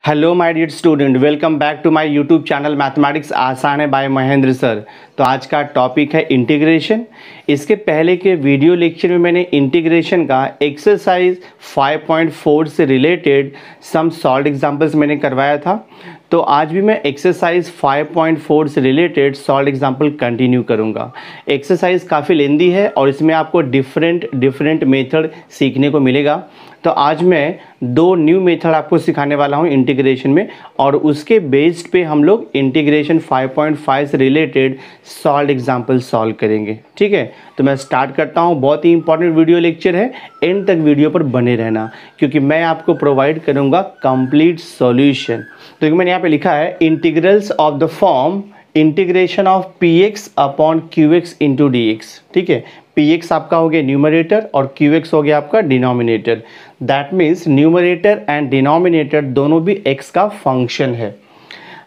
Hello my dear student, welcome back to my YouTube channel mathematics आसान है bye Mahendra sir. तो आज का टॉपिक है इंटीग्रेशन। इसके पहले के वीडियो लेक्चर में मैंने इंटीग्रेशन का एक्सरसाइज 5.4 से रिलेटेड सम सॉल्व्ड एग्जांपल्स मैंने करवाया था। तो आज भी मैं एक्सरसाइज 5.4 से रिलेटेड सॉल्व्ड एग्जांपल कंटिन्यू करूंगा। एक्सरसाइज काफ़ी लेंदी है और इसमें आपको डिफरेंट मेथड सीखने को मिलेगा। तो आज मैं दो न्यू मेथड आपको सिखाने वाला हूं इंटीग्रेशन में, और उसके बेस्ड पे हम लोग इंटीग्रेशन 5.5 से रिलेटेड सॉल्व्ड एग्जांपल सॉल्व करेंगे। ठीक है, तो मैं स्टार्ट करता हूं। बहुत ही इंपॉर्टेंट वीडियो लेक्चर है, एंड तक वीडियो पर बने रहना क्योंकि मैं आपको प्रोवाइड करूंगा कंप्लीट सॉल्यूशन। तो मैंने यहाँ पे लिखा है integrals of the form integration of px upon qx into dx। ठीक है, px आपका हो गया न्यूमरेटर और qx हो गया आपका denominator. That means numerator and denominator दोनों भी x का फंक्शन है।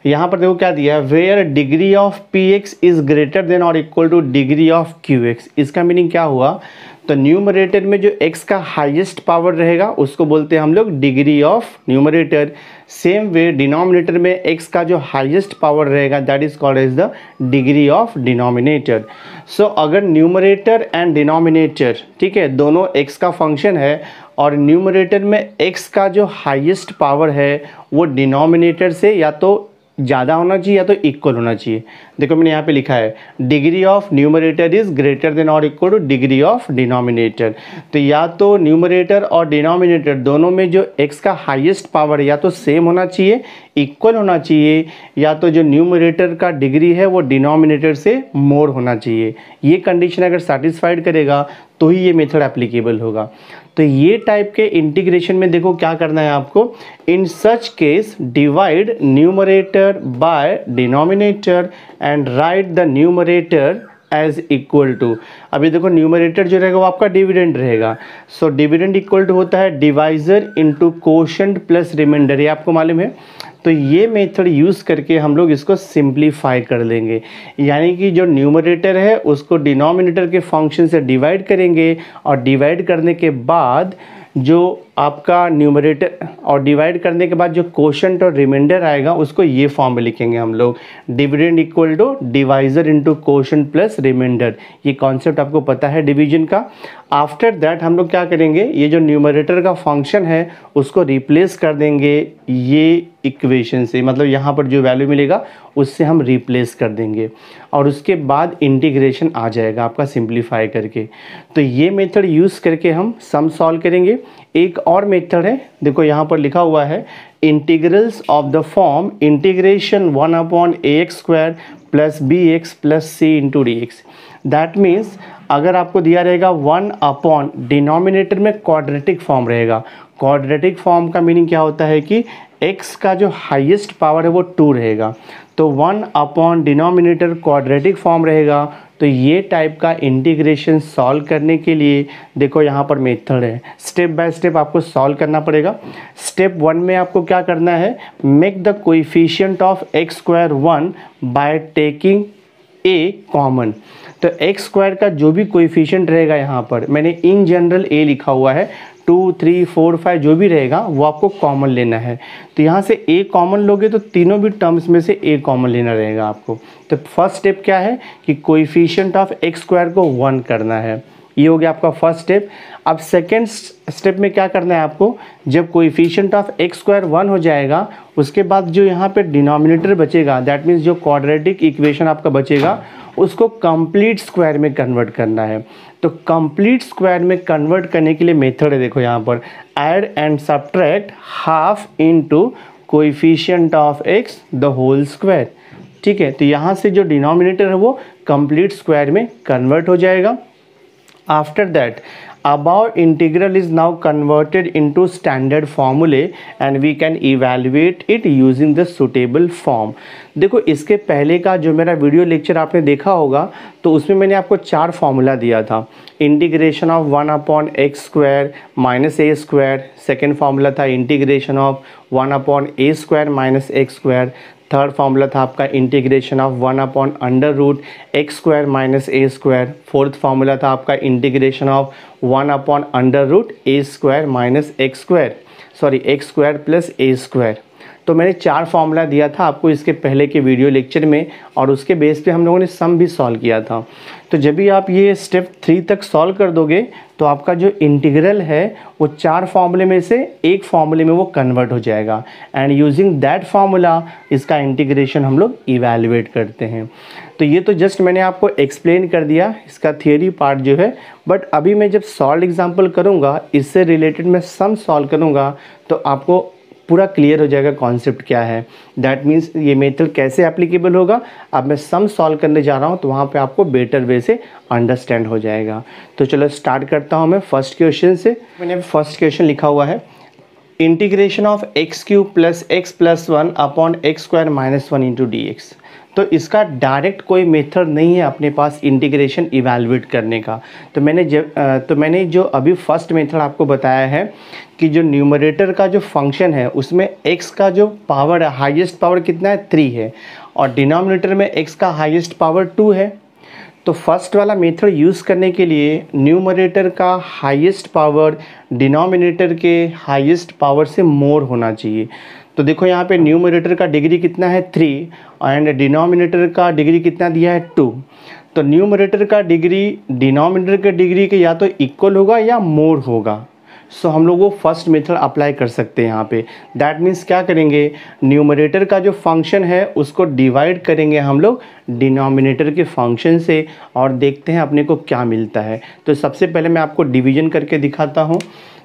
यहाँ पर देखो क्या दिया है, where degree of px is greater than और equal to degree of qx। इसका मीनिंग क्या हुआ, तो न्यूमरेटर में जो x का हाईएस्ट पावर रहेगा उसको बोलते हैं हम लोग degree of numerator. Same way denominator में x का जो हाईएस्ट पावर रहेगा that is called as the degree of denominator. So अगर न्यूमरेटर एंड डिनोमिनेटर, ठीक है, दोनों x का फंक्शन है और न्यूमरेटर में x का जो हाईएस्ट पावर है वो डिनोमिनेटर से या तो ज़्यादा होना चाहिए या तो इक्वल होना चाहिए। देखो मैंने यहाँ पे लिखा है degree of numerator is greater than और equal to degree of denominator. तो या तो न्यूमरेटर और डिनोमिनेटर दोनों में जो x का हाईएस्ट पावर या तो सेम होना चाहिए, इक्वल होना चाहिए, या तो जो न्यूमरेटर का डिग्री है वो डिनोमिनेटर से मोर होना चाहिए। ये कंडीशन अगर सेटिस्फाइड करेगा तो ही ये मेथड एप्लीकेबल होगा। तो ये टाइप के इंटीग्रेशन में देखो क्या करना है आपको, in such case divide numerator by denominator and write the numerator as equal to. अभी देखो न्यूमरेटर जो रहेगा वो आपका डिविडेंड रहेगा। सो डिविडेंड इक्वल टू होता है divisor into quotient plus remainder, ये आपको मालूम है। तो ये मेथड यूज़ करके हम लोग इसको सिंप्लीफाई कर लेंगे, यानी कि जो न्यूमरेटर है उसको डिनोमिनेटर के फंक्शन से डिवाइड करेंगे और डिवाइड करने के बाद जो आपका न्यूमरेटर और डिवाइड करने के बाद जो कोशेंट और रिमाइंडर आएगा उसको ये फॉर्म में लिखेंगे हम लोग, dividend equal to divisor into quotient plus remainder. ये कॉन्सेप्ट आपको पता है डिवीजन का। आफ्टर दैट हम लोग क्या करेंगे, ये जो न्यूमरेटर का फंक्शन है उसको रिप्लेस कर देंगे ये इक्वेशन से, मतलब यहाँ पर जो वैल्यू मिलेगा उससे हम रिप्लेस कर देंगे और उसके बाद इंटीग्रेशन आ जाएगा आपका सिंप्लीफाई करके। तो ये मेथड यूज़ करके हम सम सॉल्व करेंगे। एक और मेथड है, देखो यहाँ पर लिखा हुआ है integrals of the form integration 1 upon ax square plus bx plus c into dx। That means अगर आपको दिया रहेगा 1 अपॉन डिनोमिनेटर में क्वाड्रेटिक फॉर्म रहेगा। क्वाड्रेटिक फॉर्म का मीनिंग क्या होता है कि x का जो हाईएस्ट पावर है वो 2 रहेगा, तो 1 अपॉन डिनोमिनेटर क्वाड्रेटिक फॉर्म रहेगा। तो ये टाइप का इंटीग्रेशन सॉल्व करने के लिए देखो यहाँ पर मेथड है, स्टेप बाय स्टेप आपको सॉल्व करना पड़ेगा। स्टेप 1 में आपको क्या करना है, make the coefficient of x square 1 by taking a common. तो x स्क्वायर का जो भी कोएफिशिएंट रहेगा, यहाँ पर मैंने इन जनरल a लिखा हुआ है, 2, 3, 4, 5 जो भी रहेगा वो आपको कॉमन लेना है। तो यहाँ से a कॉमन लोगे तो तीनों भी टर्म्स में से a कॉमन लेना रहेगा आपको। तो फर्स्ट स्टेप क्या है कि कोएफिशिएंट ऑफ x स्क्वायर को 1 करना है, ये हो गया आपका फर्स्ट स्टेप। अब सेकेंड स्टेप में क्या करना है आपको, जब कोएफिशिएंट ऑफ x स्क्वायर 1 हो जाएगा उसके बाद जो यहाँ पे डिनोमिनेटर बचेगा, दैट मीन्स जो क्वाड्रेटिक इक्वेशन आपका बचेगा उसको कंप्लीट स्क्वायर में कन्वर्ट करना है। तो कंप्लीट स्क्वायर में कन्वर्ट करने के लिए मेथड है, देखो यहाँ पर add and subtract half into coefficient of x the whole square. ठीक है, तो यहाँ से जो डिनोमिनेटर है वो कंप्लीट स्क्वायर में कन्वर्ट हो जाएगा। After that, above integral is now converted into standard formulae and we can evaluate it using the suitable form। देखो इसके पहले का जो मेरा वीडियो लेक्चर आपने देखा होगा तो उसमें मैंने आपको 4 फॉर्मूला दिया था। Integration of 1 upon x square minus a square, second formula था integration of 1 upon a square minus x square, third formula था आपका integration of 1 upon under root x square minus a square, fourth formula था आपका integration of 1 upon under root a square minus x square, sorry x square plus a square. तो मैंने 4 formula दिया था आपको इसके पहले के वीडियो लेक्चर में, और उसके बेस पे हम लोगों ने सम भी सॉल्व किया था। तो जब भी आप ये स्टेप 3 तक सॉल्व कर दोगे तो आपका जो इंटीग्रल है वो 4 फार्मूले में से एक फार्मूले में वो कन्वर्ट हो जाएगा, एंड यूजिंग दैट फार्मूला इसका इंटीग्रेशन हम लोग इवैल्यूएट करते हैं। तो ये तो जस्ट मैंने आपको एक्सप्लेन कर दिया इसका थियरी पार्ट जो है, बट अभी मैं जब सॉल्व एग्जांपल करूँगा, इससे रिलेटेड मैं सम सॉल्व करूँगा, तो आपको पूरा क्लियर हो जाएगा कॉन्सेप्ट क्या है। दैट मीन्स ये मेथड कैसे एप्लीकेबल होगा। अब मैं सम सॉल्व करने जा रहा हूँ तो वहाँ पे आपको बेटर वे से अंडरस्टैंड हो जाएगा। तो चलो स्टार्ट करता हूँ मैं फर्स्ट क्वेश्चन से। मैंने फर्स्ट क्वेश्चन लिखा हुआ है, integration of x cube plus x plus 1 upon x square minus 1 into d x. तो इसका डायरेक्ट कोई मेथड नहीं है अपने पास इंटीग्रेशन इवैल्यूएट करने का। तो मैंने जो अभी फर्स्ट मेथड आपको बताया है कि जो न्यूमरेटर का जो फंक्शन है उसमें x का जो पावर है, हाईएस्ट पावर कितना है 3 है, और डिनोमिनेटर में x का हाईएस्ट पावर 2 है। तो फर्स्ट वाला मेथड यूज़ करने के लिए न्यूमरेटर का हाईएस्ट पावर डिनोमिनेटर के हाईएस्ट पावर से मोर होना चाहिए। तो देखो यहाँ पे न्यूमरेटर का डिग्री कितना है 3 एंड डिनोमिनेटर का डिग्री कितना दिया है 2। तो न्यूमरेटर का डिग्री डिनोमिनेटर के डिग्री के या तो इक्वल होगा या मोर होगा। सो हम लोग वो फर्स्ट मेथड अप्लाई कर सकते हैं यहाँ पे। दैट मीन्स क्या करेंगे, न्यूमरेटर का जो फंक्शन है उसको डिवाइड करेंगे हम लोग डिनोमिनेटर के फंक्शन से, और देखते हैं अपने को क्या मिलता है। तो सबसे पहले मैं आपको डिवीजन करके दिखाता हूँ।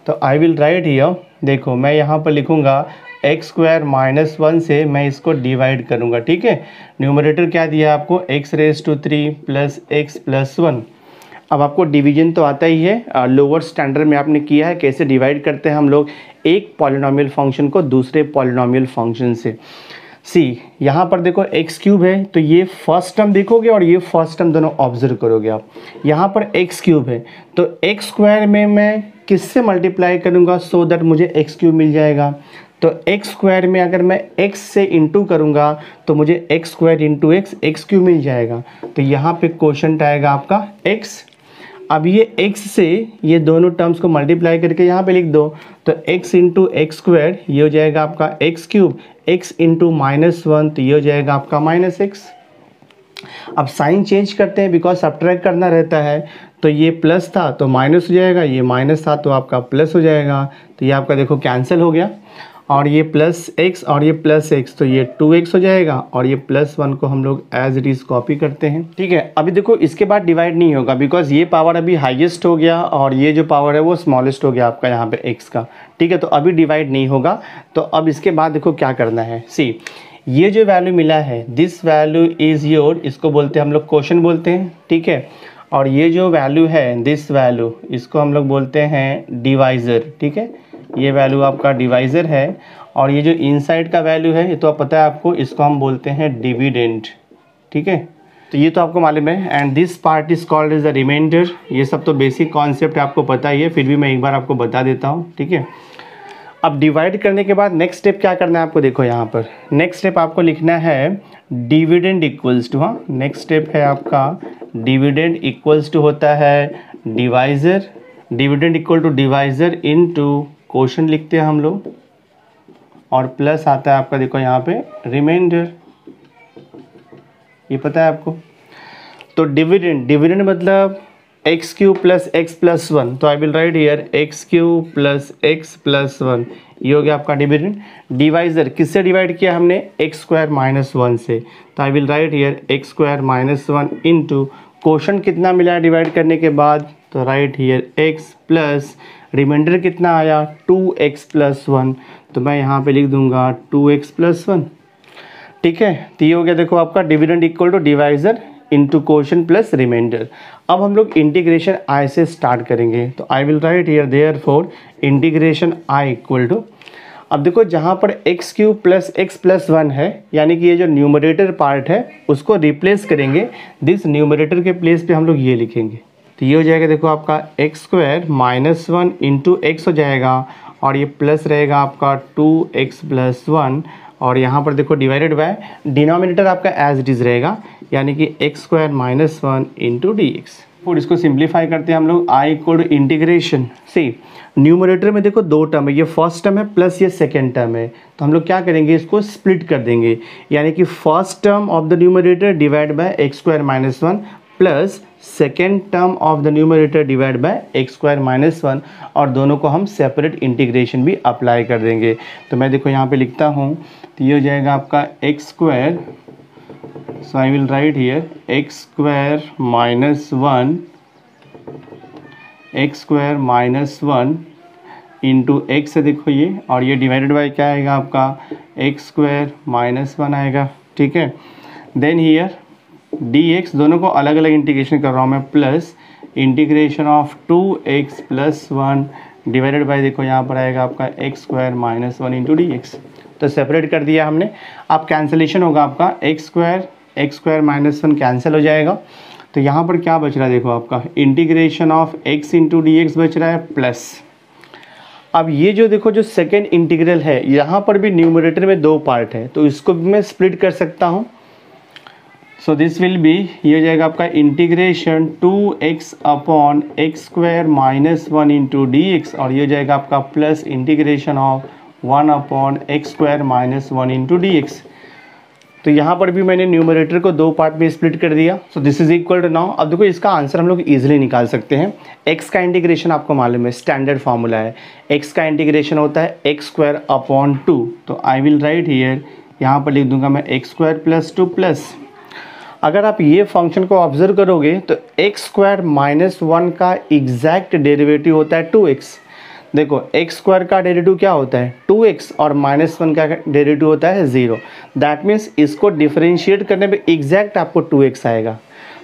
तो आई विल राइट हियर, देखो मैं यहाँ पर लिखूँगा एक्स स्क्वायर माइनस 1 से मैं इसको डिवाइड करूँगा, ठीक है। न्यूमरेटर क्या दिया है आपको, x raise to 3 plus x plus 1। अब आपको डिवीजन तो आता ही है, लोअर स्टैंडर्ड में आपने किया है। कैसे डिवाइड करते हैं हम लोग एक पॉलिनोमियल फंक्शन को दूसरे पॉलिनोमियल फंक्शन से। सी यहाँ पर देखो एक्स क्यूब है, तो ये फर्स्ट टर्म देखोगे और ये फर्स्ट टर्म दोनों ऑब्जर्व करोगे आप। यहाँ पर एक्स क्यूब है तो एक्स स्क्वायर में मैं किससे मल्टीप्लाई करूँगा सो दैट मुझे एक्स क्यूब मिल जाएगा। तो एक्स स्क्वायर में अगर मैं x से इंटू करूँगा तो मुझे x square into x cube मिल जाएगा। तो यहाँ पे क्वोशंट आएगा आपका x। अब ये x से ये दोनों टर्म्स को मल्टीप्लाई करके यहाँ पे लिख दो, तो x इंटू एक्स स्क्वायर ये हो जाएगा आपका x cube, x into minus 1 तो ये हो जाएगा आपका माइनस एक्स। अब साइन चेंज करते हैं बिकॉज सब्ट्रैक्ट करना रहता है। तो ये प्लस था तो माइनस हो जाएगा, ये माइनस था तो आपका प्लस हो जाएगा। तो ये आपका देखो कैंसिल हो गया, और ये प्लस एक्स और ये प्लस एक्स तो ये 2x हो जाएगा, और ये प्लस 1 को हम लोग एज इट इज़ कॉपी करते हैं, ठीक है। अभी देखो इसके बाद डिवाइड नहीं होगा बिकॉज ये पावर अभी हाईएस्ट हो गया और ये जो पावर है वो स्मॉलेस्ट हो गया आपका यहाँ पे x का, ठीक है। तो अभी डिवाइड नहीं होगा। तो अब इसके बाद देखो क्या करना है। सी ये जो वैल्यू मिला है दिस वैल्यू इज़ योर, इसको बोलते हैं हम लोग क्वोशंट बोलते हैं, ठीक है। और ये जो वैल्यू है दिस वैल्यू, इसको हम लोग बोलते हैं डिवाइज़र, ठीक है। ये वैल्यू आपका डिवाइज़र है, और ये जो इनसाइड का वैल्यू है ये तो पता है आपको, इसको हम बोलते हैं डिविडेंड, ठीक है। तो ये तो आपको मालूम है। And this part is called as the remainder. ये सब तो बेसिक कॉन्सेप्ट आपको पता ही है, फिर भी मैं एक बार आपको बता देता हूँ, ठीक है। अब डिवाइड करने के बाद नेक्स्ट स्टेप क्या करना है आपको, देखो यहाँ पर नेक्स्ट स्टेप आपको लिखना है डिविडेंड इक्वल्स टू, हाँ नेक्स्ट स्टेप है आपका डिविडेंड इक्वल्स टू होता है divisor, dividend equal to divisor into quotient लिखते हैं हम लोग, और प्लस आता है आपका देखो यहाँ पे रिमाइंडर, ये पता है आपको। तो डिविडेंड मतलब x cube plus x plus 1, तो I will write here x cube plus x plus 1, ये हो गया आपका डिविडेंड। डिवाइज़र किससे डिवाइड किया हमने, एक्स स्क्वायर माइनस 1 से, तो I will write here x square minus 1 into quotient कितना मिला डिवाइड करने के बाद, तो write here x plus remainder कितना आया 2x प्लस 1, तो मैं यहाँ पे लिख दूंगा 2x प्लस 1, ठीक है। तो ये हो गया देखो आपका dividend equal to divisor into quotient plus remainder. अब हम लोग इंटीग्रेशन i से स्टार्ट करेंगे। तो I will write here therefore integration i equal to, अब देखो जहाँ पर x cube plus x plus 1 है, यानी कि ये जो न्यूमरेटर पार्ट है उसको रिप्लेस करेंगे, दिस न्यूमरेटर के प्लेस पे हम लोग ये लिखेंगे। तो ये हो जाएगा देखो आपका x square minus 1 into x हो जाएगा, और ये प्लस रहेगा आपका 2x प्लस 1, और यहाँ पर देखो डिवाइडेड बाय डिनोमिनेटर आपका एज इट इज़ रहेगा, यानी कि x square minus 1 into d x, फिर इसको सिंप्लीफाई करते हैं हम लोग, आई इक्वल टू इंटीग्रेशन सी न्यूमरेटर में देखो दो टर्म है, ये फर्स्ट टर्म है प्लस ये सेकेंड टर्म है, तो हम लोग क्या करेंगे इसको स्प्लिट कर देंगे, यानी कि first term of the numerator divide by x square minus one plus second term of the numerator divide by x square minus one, और दोनों को हम सेपरेट इंटीग्रेशन भी अप्लाई कर देंगे। तो मैं देखो यहाँ पे लिखता हूँ, तो ये हो जाएगा आपका x square, so I will write here x square minus one into x है देखो ये, और ये डिवाइडेड बाय क्या आएगा आपका एक्स स्क्वायर माइनस वन आएगा, ठीक है। देन हियर डी एक्स, दोनों को अलग अलग इंटीग्रेशन कर रहा हूँ मैं, plus integration of 2x plus one divided by देखो यहाँ पर आएगा आपका x square minus one into d x. तो सेपरेट कर दिया हमने, अब कैंसिलेशन होगा आपका x square minus one cancel हो जाएगा, तो यहाँ पर क्या बच रहा है देखो आपका integration of x into d x बच रहा है प्लस। अब ये जो देखो जो सेकेंड इंटीग्रल है, यहाँ पर भी न्यूमरेटर में दो पार्ट है, तो इसको भी मैं स्प्लिट कर सकता हूँ। सो दिस विल बी, ये हो जाएगा आपका integration 2x upon x square minus one into d x, और ये हो जाएगा आपका plus integration of 1 upon x square minus one into d x. तो यहाँ पर भी मैंने न्यूमरेटर को दो पार्ट में स्प्लिट कर दिया। So this is equal to now, अब देखो इसका आंसर हम लोग इजीली निकाल सकते हैं। x का इंटीग्रेशन आपको मालूम है, स्टैंडर्ड फार्मूला है, x का इंटीग्रेशन होता है एक्स स्क्वायर अपॉन टू, तो आई विल राइट हियर, यहाँ पर लिख दूंगा मैं x square plus two plus, अगर आप ये फंक्शन को ऑब्जर्व करोगे तो एक्स स्क्वायर माइनस वन का एग्जैक्ट डेरिवेटिव होता है 2x। देखो एक्स स्क्वायर का डेरिवेटिव क्या होता है 2x, और माइनस वन का डेरिवेटिव होता है 0। दैट मीन्स इसको डिफरेंशिएट करने पे एग्जैक्ट आपको 2x आएगा।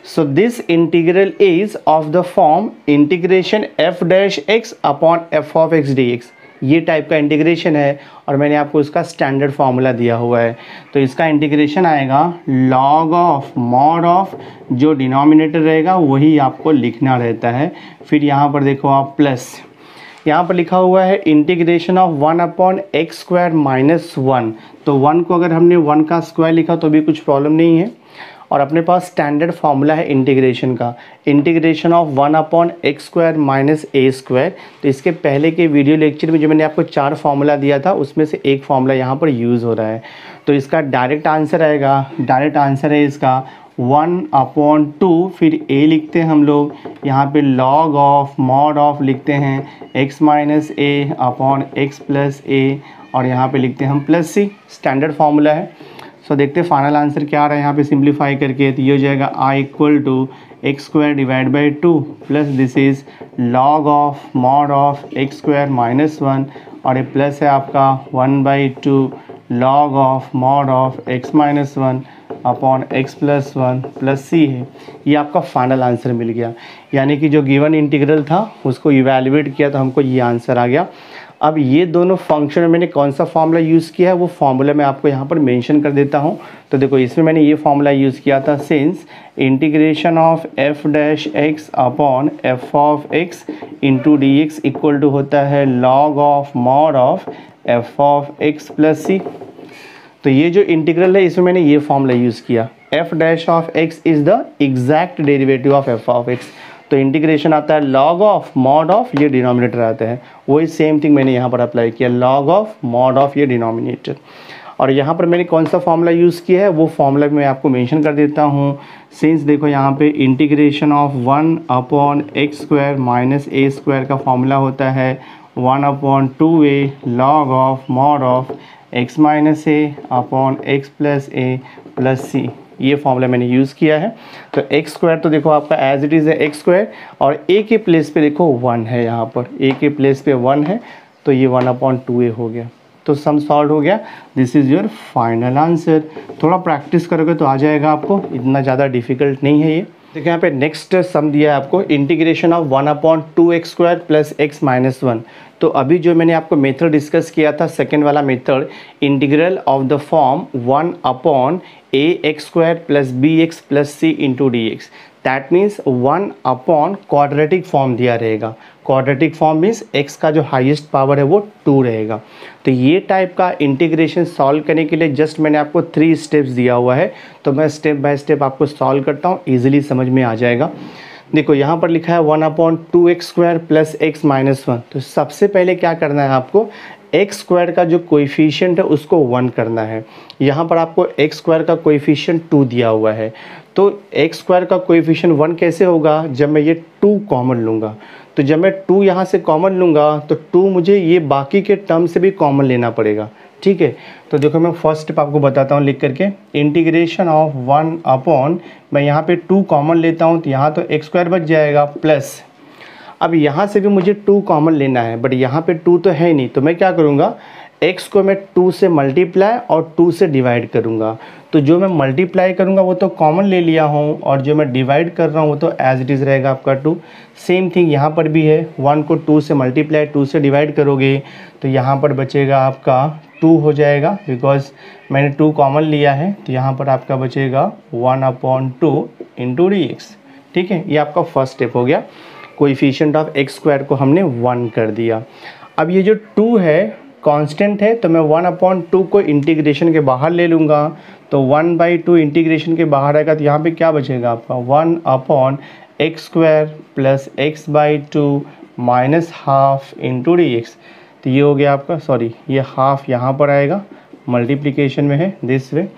सो this integral is of the form integration f dash x upon f of x dx, ये टाइप का इंटीग्रेशन है, और मैंने आपको इसका स्टैंडर्ड फार्मूला दिया हुआ है। तो इसका इंटीग्रेशन आएगा लॉग ऑफ मॉड ऑफ, जो डिनोमिनेटर रहेगा वही आपको लिखना रहता है। फिर यहाँ पर देखो आप प्लस, यहाँ पर लिखा हुआ है integration of 1 upon x square minus one, तो 1 को अगर हमने 1 का स्क्वायर लिखा तो भी कुछ प्रॉब्लम नहीं है, और अपने पास स्टैंडर्ड फार्मूला है इंटीग्रेशन का, integration of 1 upon x square minus a square. तो इसके पहले के वीडियो लेक्चर में जो मैंने आपको 4 फार्मूला दिया था, उसमें से एक फार्मूला यहाँ पर यूज़ हो रहा है। तो इसका डायरेक्ट आंसर आएगा, डायरेक्ट आंसर है इसका 1 अपॉन टू, फिर a लिखते हैं हम लोग, यहाँ पे लॉग ऑफ मॉड ऑफ लिखते हैं x minus a upon x plus ए, और यहाँ पे लिखते हैं हम प्लस सी, स्टैंडर्ड फार्मूला है। सो देखते हैं फाइनल आंसर क्या आ रहा है यहाँ पे सिंप्लीफाई करके, तो ये हो जाएगा i equal to x square divide by two plus this is log of mod of x square minus one, और ये प्लस है आपका 1/2 log of mod of x minus one upon x plus one plus c है। ये आपका final answer मिल गया, यानी कि जो गिवन इंटीग्रल था उसको इवैल्यूएट किया तो हमको ये आंसर आ गया। अब ये दोनों फंक्शन में मैंने कौन सा फार्मूला यूज़ किया है वो फार्मूला मैं आपको यहाँ पर मेंशन कर देता हूँ। तो देखो इसमें मैंने ये फार्मूला यूज़ किया था, since integration of f dash x upon f of x into d x equal to होता है log of mod of f of x plus c. तो ये जो इंटीग्रल है इसमें मैंने ये फार्मूला यूज़ किया, f dash of x is the exact derivative of f of x। तो इंटीग्रेशन आता है लॉग ऑफ मॉड ऑफ, ये डिनोमिनेटर आता है, वही सेम थिंग मैंने यहाँ पर अप्लाई किया, लॉग ऑफ मॉड ऑफ ये डिनोमिनेटर। और यहाँ पर मैंने कौन सा फार्मूला यूज़ किया है वो फार्मूला मैं आपको मेंशन कर देता हूँ। सिंस देखो यहाँ पे integration of 1 upon x square minus a square का फार्मूला होता है 1 upon 2a log of mod of x minus a upon x plus a plus c, ये फॉर्मूला मैंने यूज़ किया है। तो एक्स स्क्वायर तो देखो आपका एज इट इज़ है एक्स स्क्वायर, और ए के प्लेस पे देखो 1 है, यहाँ पर ए के प्लेस पे 1 है, तो ये 1/2a हो गया। तो सम सॉल्व हो गया, this is your final answer. थोड़ा प्रैक्टिस करोगे तो आ जाएगा आपको, इतना ज़्यादा डिफिकल्ट नहीं है ये। देखिए यहाँ पे नेक्स्ट सम दिया है आपको, integration of 1/2x square plus x minus one. तो अभी जो मैंने आपको मेथड डिस्कस किया था सेकेंड वाला method, integral of the form 1 upon a x square plus b x plus c into d x, that means 1 upon quadratic form दिया रहेगा। क्वाड्रेटिक फॉर्म मीन्स x का जो हाईएस्ट पावर है वो 2 रहेगा। तो ये टाइप का इंटीग्रेशन सॉल्व करने के लिए जस्ट मैंने आपको 3 स्टेप्स दिया हुआ है, तो मैं स्टेप बाय स्टेप आपको सॉल्व करता हूँ, ईजिली समझ में आ जाएगा। देखो यहाँ पर लिखा है 1/2x² प्लस x माइनस 1। तो सबसे पहले क्या करना है आपको, x² का जो कोएफिशिएंट है उसको 1 करना है। यहाँ पर आपको x² का कोएफिशिएंट 2 दिया हुआ है, तो x² का कोएफिशिएंट 1 कैसे होगा, जब मैं ये 2 कॉमन लूँगा। तो जब मैं 2 यहाँ से कॉमन लूँगा तो 2 मुझे ये बाकी के टर्म से भी कॉमन लेना पड़ेगा, ठीक है। तो देखो मैं फर्स्ट स्टेप आपको बताता हूँ लिख करके, इंटीग्रेशन ऑफ 1 मैं यहाँ पे 2 कॉमन लेता हूँ तो यहाँ तो x² बच जाएगा प्लस, अब यहाँ से भी मुझे 2 कॉमन लेना है बट यहाँ पे 2 तो है नहीं, तो मैं क्या करूँगा, x को मैं 2 से मल्टीप्लाई और 2 से डिवाइड करूँगा। तो जो मैं मल्टीप्लाई करूँगा वो तो कॉमन ले लिया हूँ और जो मैं डिवाइड कर रहा हूँ वो तो एज इट इज़ रहेगा आपका 2। सेम थिंग यहाँ पर भी है, 1 को 2 से मल्टीप्लाई 2 से डिवाइड करोगे तो यहाँ पर बचेगा आपका 2 हो जाएगा, बिकॉज मैंने 2 कॉमन लिया है। तो यहाँ पर आपका बचेगा 1/2 इंटू dx, ठीक है। ये आपका फर्स्ट स्टेप हो गया, कोएफिशिएंट ऑफ x² को हमने 1 कर दिया। अब ये जो 2 है कांस्टेंट है, तो मैं 1/2 को इंटीग्रेशन के बाहर ले लूँगा, तो 1/2 इंटीग्रेशन के बाहर आएगा तो यहाँ पे क्या बचेगा आपका 1/x² plus x/2 minus half into dx। तो ये हो गया आपका, सॉरी ये हाफ यहाँ पर आएगा, मल्टीप्लिकेशन में है दिस वे,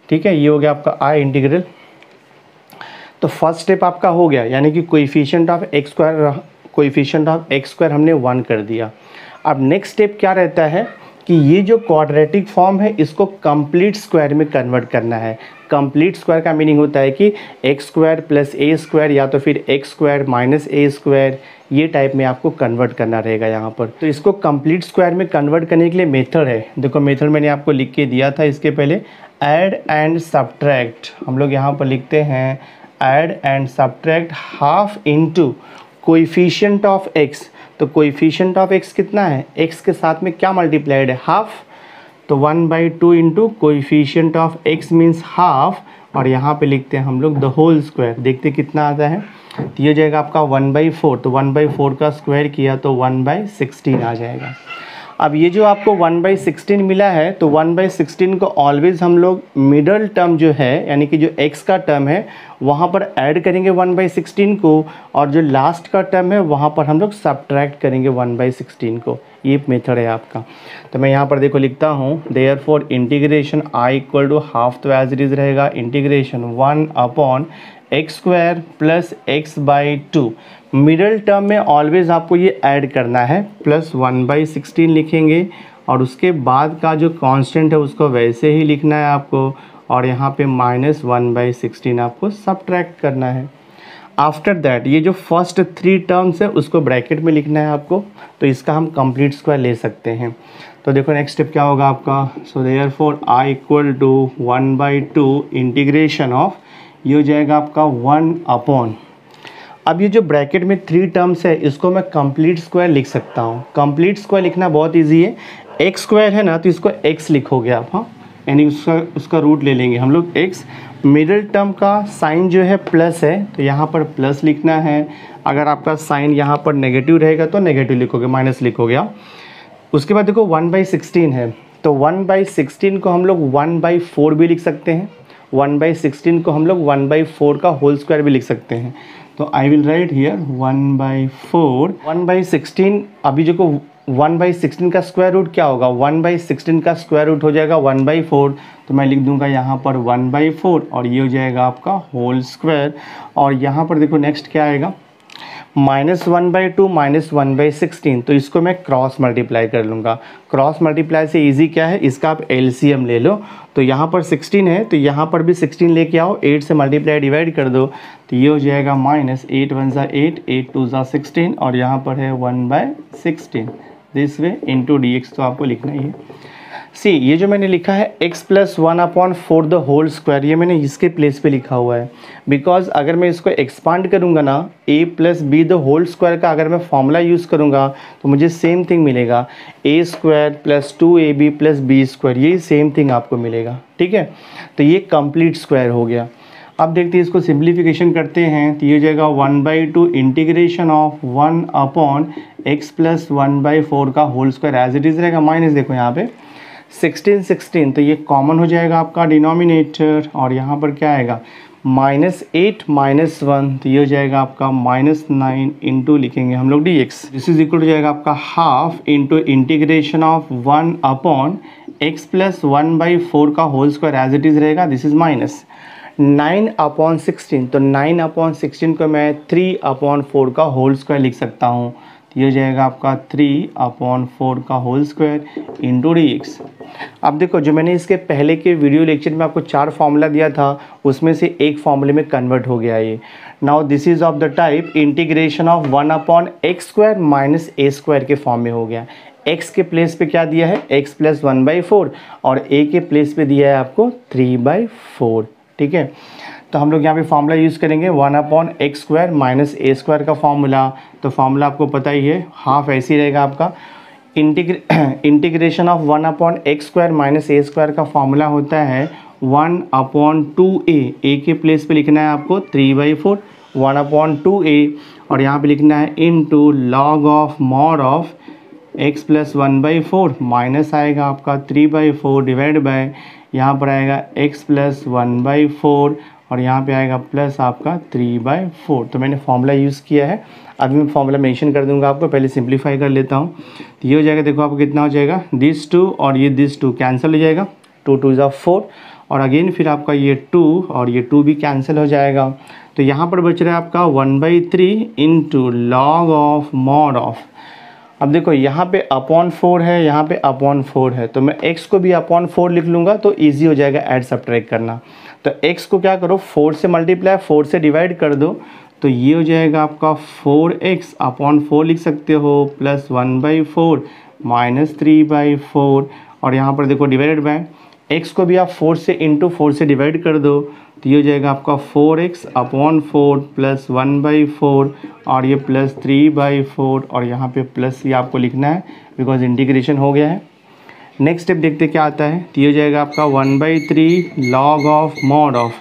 ठीक है। ये हो गया आपका आई इंटीग्रल। तो फर्स्ट स्टेप आपका हो गया, यानी कि कोएफिशिएंट ऑफ x² हमने 1 कर दिया। अब नेक्स्ट स्टेप क्या रहता है कि ये जो क्वाड्रेटिक फॉर्म है इसको कंप्लीट स्क्वायर में कन्वर्ट करना है। कंप्लीट स्क्वायर का मीनिंग होता है कि x² प्लस a² या तो फिर x² माइनस a², ये टाइप में आपको कन्वर्ट करना रहेगा यहाँ पर। तो इसको कंप्लीट स्क्वायर में कन्वर्ट करने के लिए मेथड है, देखो मेथड मैंने आपको लिख के दिया था इसके पहले, ऐड एंड सब्ट्रैक्ट। हम लोग यहाँ पर लिखते हैं add and subtract half into coefficient of x। तो कोएफिशिएंट ऑफ x कितना है, x के साथ में क्या मल्टीप्लाइड है, हाफ, तो 1/2 into coefficient of x means half, और यहाँ पे लिखते हैं हम लोग द होल स्क्वायर, देखते कितना आता है। तो ये हो जाएगा आपका 1/4, तो 1/4 का स्क्वायर किया तो 1/16 आ जाएगा। अब ये जो आपको 1/16 मिला है, तो 1/16 को ऑलवेज हम लोग मिडल टर्म जो है यानी कि जो x का टर्म है वहाँ पर ऐड करेंगे 1/16 को, और जो लास्ट का टर्म है वहाँ पर हम लोग सब्ट्रैक्ट करेंगे 1/16 को। ये मेथड है आपका। तो मैं यहाँ पर देखो लिखता हूँ, देयरफॉर इंटीग्रेशन i = हाफ, तो एज इट इज़ रहेगा integration 1/x² plus x/2। Middle term में ऑलवेज आपको ये ऐड करना है, प्लस 1/16 लिखेंगे और उसके बाद का जो कांस्टेंट है उसको वैसे ही लिखना है आपको, और यहाँ पे माइनस 1/16 आपको सब्ट्रैक्ट करना है। आफ्टर दैट ये जो फर्स्ट 3 टर्म्स है उसको ब्रैकेट में लिखना है आपको, तो इसका हम कंप्लीट स्क्वायर ले सकते हैं। तो देखो नेक्स्ट स्टेप क्या होगा आपका, so therefore i = 1/2 integration of, ये हो जाएगा आपका 1/। अब ये जो ब्रैकेट में 3 टर्म्स है इसको मैं कंप्लीट स्क्वायर लिख सकता हूँ। कंप्लीट स्क्वायर लिखना बहुत इजी है, x² है ना तो इसको x लिखोगे आप, हाँ, यानी उसका रूट ले लेंगे हम लोग x। मिडिल टर्म का साइन जो है प्लस है तो यहाँ पर प्लस लिखना है, अगर आपका साइन यहाँ पर नेगेटिव रहेगा तो नेगेटिव लिखोगे, माइनस लिखोगे आप। उसके बाद देखो 1/16 है, तो 1/16 को हम लोग 1/4 भी लिख सकते हैं, 1/16 को हम लोग 1/4 का होल स्क्वायर भी लिख सकते हैं। तो आई विल राइट हियर 1/4, 1/16। अभी जो को 1/16 का स्क्वायर रूट क्या होगा, 1/16 का स्क्वायर रूट हो जाएगा 1/4, तो मैं लिख दूंगा यहाँ पर 1/4 और ये हो जाएगा आपका होल स्क्वायर। और यहाँ पर देखो नेक्स्ट क्या आएगा, -1/2 माइनस 1/16, तो इसको मैं क्रॉस मल्टीप्लाई कर लूँगा। क्रॉस मल्टीप्लाई से इजी क्या है, इसका आप एलसीएम ले लो। तो यहाँ पर 16 है तो यहाँ पर भी 16 लेके आओ, 8 से मल्टीप्लाई डिवाइड कर दो, तो ये हो जाएगा -8 × 1 = 8, 8 × 2 = 16, और यहाँ पर है 1/16 दिस वे इंटू dx, तो आपको लिखना ही है। सी ये जो मैंने लिखा है x + 1/4 द होल स्क्वायर, ये मैंने इसके प्लेस पे लिखा हुआ है, बिकॉज अगर मैं इसको एक्सपांड करूँगा ना, a + b the whole square का अगर मैं फॉर्मूला यूज़ करूँगा तो मुझे सेम थिंग मिलेगा, a² + 2ab + b², यही सेम थिंग आपको मिलेगा, ठीक है। तो ये कंप्लीट स्क्वायर हो गया। अब देखते हैं इसको सिंप्लीफिकेशन करते हैं, तो ये हो जाएगा 1/2 इंटीग्रेशन ऑफ 1/x + 1/4 का whole square as it is रहेगा, माइनस देखो यहाँ पे 16 16, तो ये कॉमन हो जाएगा आपका डिनोमिनेटर, और यहाँ पर क्या आएगा -8 -1, तो ये हो जाएगा आपका -9 इंटू लिखेंगे हम लोग dx। दिस इज इक्वल हो जाएगा आपका half into integration of 1 upon x plus 1/4 का whole square as it is रहेगा। दिस इज माइनस 9/16, तो 9/16 को मैं 3/4 का होल स्क्वायर लिख सकता हूँ। तो ये हो जाएगा आपका 3/4 का होल स्क्वायर इंटू dx। अब देखो, जो मैंने इसके पहले के वीडियो लेक्चर में आपको 4 फार्मूला दिया था, उसमें से एक फार्मूले में कन्वर्ट हो गया ये। Now this is of the type integration of 1/x² minus a² के फॉर्म में हो गया। x के प्लेस पे क्या दिया है, x प्लस 1/4, और a के प्लेस पे दिया है आपको 3/4। ठीक है, तो हम लोग यहाँ पे फार्मूला यूज़ करेंगे 1/x² माइनस a² का फार्मूला। तो फार्मूला आपको पता ही है, हाफ ऐसे ही रहेगा आपका। Integration of 1/x² minus a² का फार्मूला होता है 1/2a। a के प्लेस पे लिखना है आपको 3/4, 1/2a, और यहाँ पे लिखना है into log of mod of x plus 1/4 minus आएगा आपका 3/4 डिवाइड बाय, यहाँ पर आएगा x प्लस 1/4, और यहाँ पे आएगा प्लस आपका 3/4। तो मैंने फार्मूला यूज़ किया है, अभी मैं फार्मूला मेंशन कर दूंगा आपको, पहले सिंप्लीफाई कर लेता हूँ। तो ये हो जाएगा, देखो आपको कितना हो जाएगा, दिस 2 और ये दिस 2 कैंसिल हो जाएगा, 2 2 ज़ा 4, और अगेन फिर आपका ये 2 और ये 2 भी कैंसिल हो जाएगा। तो यहाँ पर बच रहा है आपका 1/3 into log of mod of. अब देखो यहाँ पे अपॉन 4 है, यहाँ पे अपॉन 4 है, तो मैं x को भी अपॉन 4 लिख लूँगा, तो ईजी हो जाएगा ऐड सब्ट्रैक्ट करना। तो x को क्या करो, 4 से मल्टीप्लाई, 4 से डिवाइड कर दो, तो ये हो जाएगा आपका 4x अपॉन 4 लिख सकते हो, प्लस 1/4 माइनस 3/4, और यहाँ पर देखो डिवाइडेड बाय, x को भी आप 4 से इंटू 4 से डिवाइड कर दो, तो ये हो जाएगा आपका 4x अपॉन 4 प्लस 1/4, और ये प्लस 3/4, और यहाँ पे प्लस ये आपको लिखना है बिकॉज इंटीग्रेशन हो गया है। नेक्स्ट स्टेप देखते क्या आता है। तो ये हो जाएगा आपका 1/3 लॉग ऑफ मॉड ऑफ।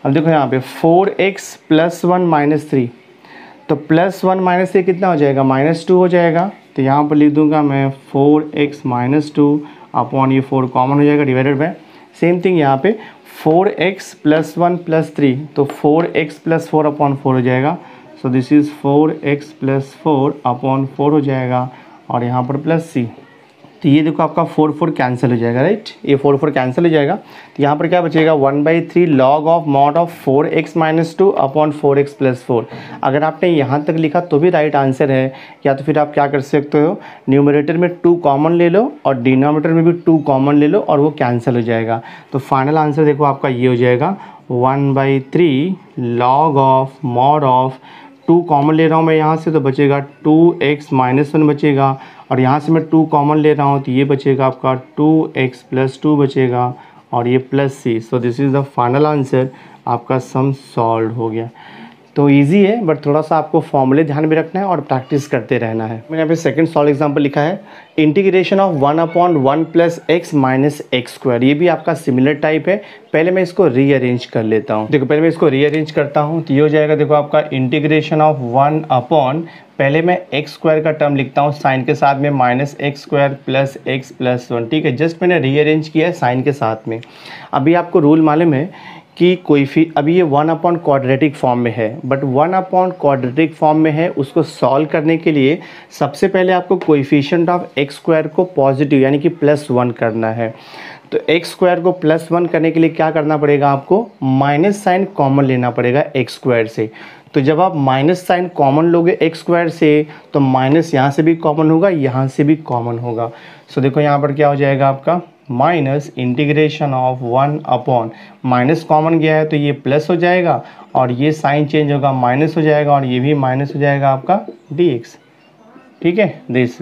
अब देखो यहाँ पे 4x प्लस 1 माइनस 3, तो प्लस 1 माइनस 3 कितना हो जाएगा, -2 हो जाएगा। तो यहाँ पर लिख दूंगा मैं 4x माइनस 2 अपॉन ये 4 कॉमन हो जाएगा डिवाइडेड बाय, सेम थिंग यहाँ पे 4x प्लस 1 प्लस 3, तो 4x प्लस 4 अपॉन 4 हो जाएगा। So this is 4x plus 4 upon 4 हो जाएगा, और यहाँ पर प्लस c। तो ये देखो आपका 4 4 कैंसिल हो जाएगा, राइट, ये 4 4 कैंसिल हो जाएगा। तो यहाँ पर क्या बचेगा, 1/3 log of mod of 4x minus 2 upon 4x plus 4। अगर आपने यहाँ तक लिखा तो भी राइट आंसर है, या तो फिर आप क्या कर सकते हो, न्यूमरेटर में 2 कॉमन ले लो और डिनोमिनेटर में भी 2 कॉमन ले लो, और वो कैंसिल हो जाएगा। तो फाइनल आंसर देखो आपका ये हो जाएगा 1/3 log of mod of, 2 common ले रहा हूँ मैं यहाँ से, तो बचेगा 2x माइनस 1 बचेगा, और यहाँ से मैं 2 कॉमन ले रहा हूँ, तो ये बचेगा आपका 2x प्लस 2 बचेगा, और ये plus c। So this is the final answer, आपका सम सॉल्व हो गया। तो इजी है, बट थोड़ा सा आपको फॉर्मूले ध्यान में रखना है और प्रैक्टिस करते रहना है। मैंने यहाँ पे सेकंड सॉल्व एग्जांपल लिखा है, integration of 1/1 plus x minus x²। ये भी आपका सिमिलर टाइप है। पहले मैं इसको रीअरेंज कर लेता हूँ। देखो पहले मैं इसको रीअरेंज करता हूँ, तो ये हो जाएगा, देखो आपका इंटीग्रेशन ऑफ 1/, पहले मैं x² का टर्म लिखता हूँ साइन के साथ में, -x² प्लस x प्लस 1। ठीक है, जस्ट मैंने रीअरेंज किया है साइन के साथ में। अभी आपको रूल मालूम है कि अभी ये 1/ क्वाड्रेटिक फॉर्म में है, बट 1/ क्वाड्रेटिक फॉर्म में है, उसको सॉल्व करने के लिए सबसे पहले आपको कोएफिशिएंट ऑफ x² को पॉजिटिव यानी कि +1 करना है। तो x² को +1 करने के लिए क्या करना पड़ेगा, आपको माइनस साइन कॉमन लेना पड़ेगा x² से। तो जब आप माइनस साइन कॉमन लोगे x² से, तो माइनस यहाँ से भी कॉमन होगा, यहाँ से भी कॉमन होगा। सो देखो यहाँ पर क्या हो जाएगा आपका, minus integration of 1/, minus common गया है तो ये प्लस हो जाएगा, और ये साइन चेंज होगा, माइनस हो जाएगा, और ये भी माइनस हो जाएगा आपका dx। ठीक है, दिस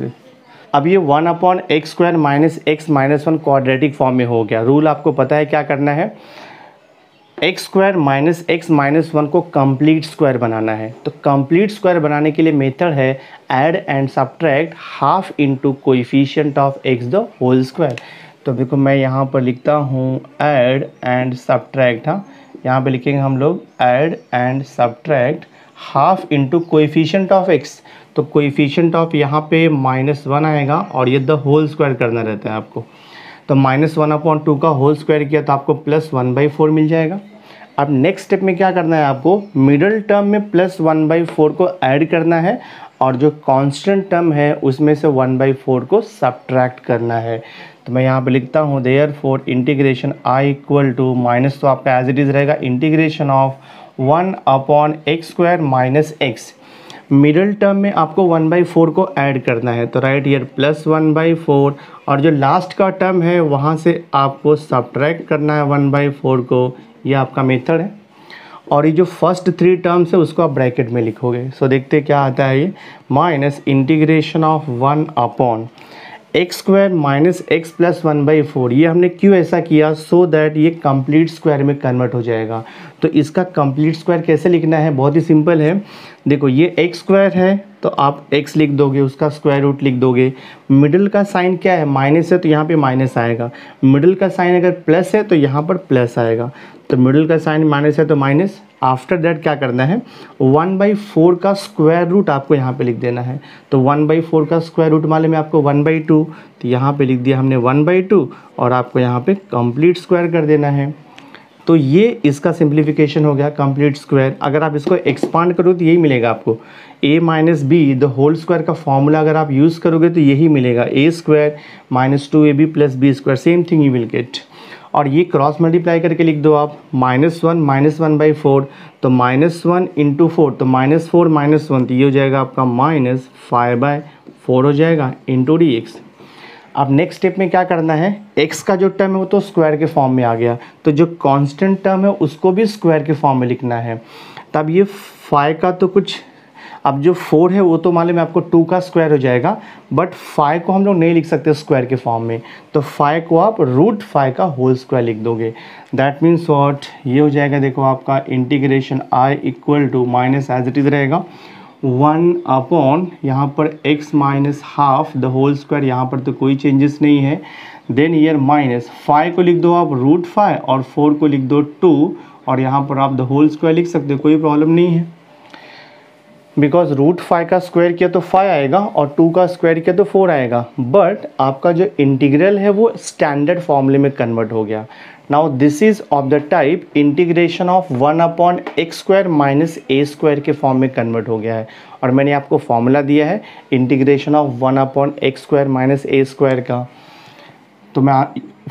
अब ये 1/x² minus x minus 1 quadratic form में हो गया। रूल आपको पता है क्या करना है, x² माइनस x माइनस 1 को कंप्लीट स्क्वायर बनाना है। तो कंप्लीट स्क्वायर बनाने के लिए मेथड है add and subtract half into coefficient of x the whole square. तो देखो मैं यहाँ पर लिखता हूँ ऐड एंड सब्ट्रैक्ट। हाँ, यहाँ पे लिखेंगे हम लोग add and subtract half into coefficient of x। तो कोएफिशिएंट ऑफ यहाँ पे -1 आएगा, और ये द होल स्क्वायर करना रहता है आपको। तो -1/2 का होल स्क्वायर किया तो आपको +1/4 मिल जाएगा। अब नेक्स्ट स्टेप में क्या करना है, आपको मिडल टर्म में +1/4 को ऐड करना है और जो कांस्टेंट टर्म है उसमें से 1/4 को सब्ट्रैक्ट करना है। तो मैं यहाँ पे लिखता हूँ therefore integration I equal to minus, तो आपका एज इट इज़ रहेगा integration of 1/x² minus x। Middle term में आपको 1/4 को ऐड करना है, तो राइट ईयर +1/4 और जो लास्ट का टर्म है वहाँ से आपको सब्ट्रैक्ट करना है 1/4 को। ये आपका मेथड है। और ये जो फर्स्ट 3 टर्म्स है उसको आप ब्रैकेट में लिखोगे। सो देखते क्या आता है, ये minus integration of 1/x² minus x plus 1/4। ये हमने क्यों ऐसा किया, सो दैट ये कंप्लीट स्क्वायर में कन्वर्ट हो जाएगा। तो इसका कंप्लीट स्क्वायर कैसे लिखना है, बहुत ही सिंपल है। देखो ये x² है तो आप x लिख दोगे, उसका स्क्वायर रूट लिख दोगे। मिडिल का साइन क्या है, माइनस है तो यहाँ पे माइनस आएगा। मिडिल का साइन अगर प्लस है तो यहाँ पर प्लस आएगा। तो मिडिल का साइन माइनस है तो माइनस। आफ्टर दैट क्या करना है, 1/4 का स्क्वायर रूट आपको यहाँ पे लिख देना है। तो 1/4 का स्क्वायर रूट मालूम है आपको 1/2, तो यहाँ पे लिख दिया हमने 1/2 और आपको यहाँ पे कंप्लीट स्क्वायर कर देना है। तो ये इसका सिंप्लीफिकेशन हो गया कंप्लीट स्क्वायर। अगर आप इसको एक्सपांड करो तो यही मिलेगा आपको, a minus b the whole square का फॉर्मूला अगर आप यूज़ करोगे तो यही मिलेगा, a² minus 2ab plus b², same thing you will get. और ये क्रॉस मल्टीप्लाई करके लिख दो आप, -1 माइनस 1/4, तो -1 इंटू 4 तो -4 माइनस 1, तो ये हो जाएगा आपका -5/4 हो जाएगा इंटू dx। अब नेक्स्ट स्टेप में क्या करना है, x का जो टर्म है वो तो स्क्वायर के फॉर्म में आ गया, तो जो कांस्टेंट टर्म है उसको भी स्क्वायर के फॉर्म में लिखना है। तब ये 5 का तो कुछ, अब जो 4 है वो तो मालूम है आपको 2 का स्क्वायर हो जाएगा, बट 5 को हम लोग नहीं लिख सकते स्क्वायर के फॉर्म में, तो 5 को आप √5 का होल स्क्वायर लिख दोगे। दैट मीन्स व्हाट, ये हो जाएगा देखो आपका integration I equal to minus as it is रहेगा 1 यहाँ पर x minus half the whole square, यहाँ पर तो कोई चेंजेस नहीं है। देन ईयर माइनस 5 को लिख दो आप √5 और 4 को लिख दो 2 और यहाँ पर आप द होल स्क्वायर लिख सकते हो, कोई प्रॉब्लम नहीं है। बिकॉज √5 का स्क्वायर किया तो 5 आएगा और 2 का स्क्वायर किया तो 4 आएगा, बट आपका जो इंटीग्रल है वो स्टैंडर्ड फॉर्मूले में कन्वर्ट हो गया। Now this is of the type integration of 1/x² minus a² के फॉर्म में कन्वर्ट हो गया है। और मैंने आपको फॉर्मूला दिया है integration of 1/x² minus a² का, तो मैं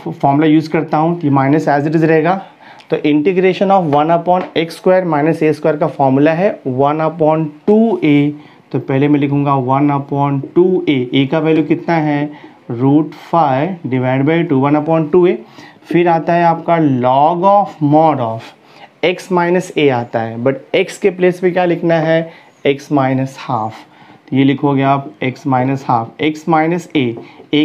फॉर्मूला यूज़ करता हूँ, ये माइनस एज इट इज़ रहेगा। तो integration of 1/x² minus a² का फॉर्मूला है 1/2a, तो पहले मैं लिखूँगा 1/2a, a का वैल्यू कितना है √5 डिवाइड बाई 2, 1/2a। फिर आता है आपका log of mod of x minus a आता है, बट x के प्लेस पे क्या लिखना है, x माइनस हाफ, तो ये लिखोगे आप x minus half, x minus a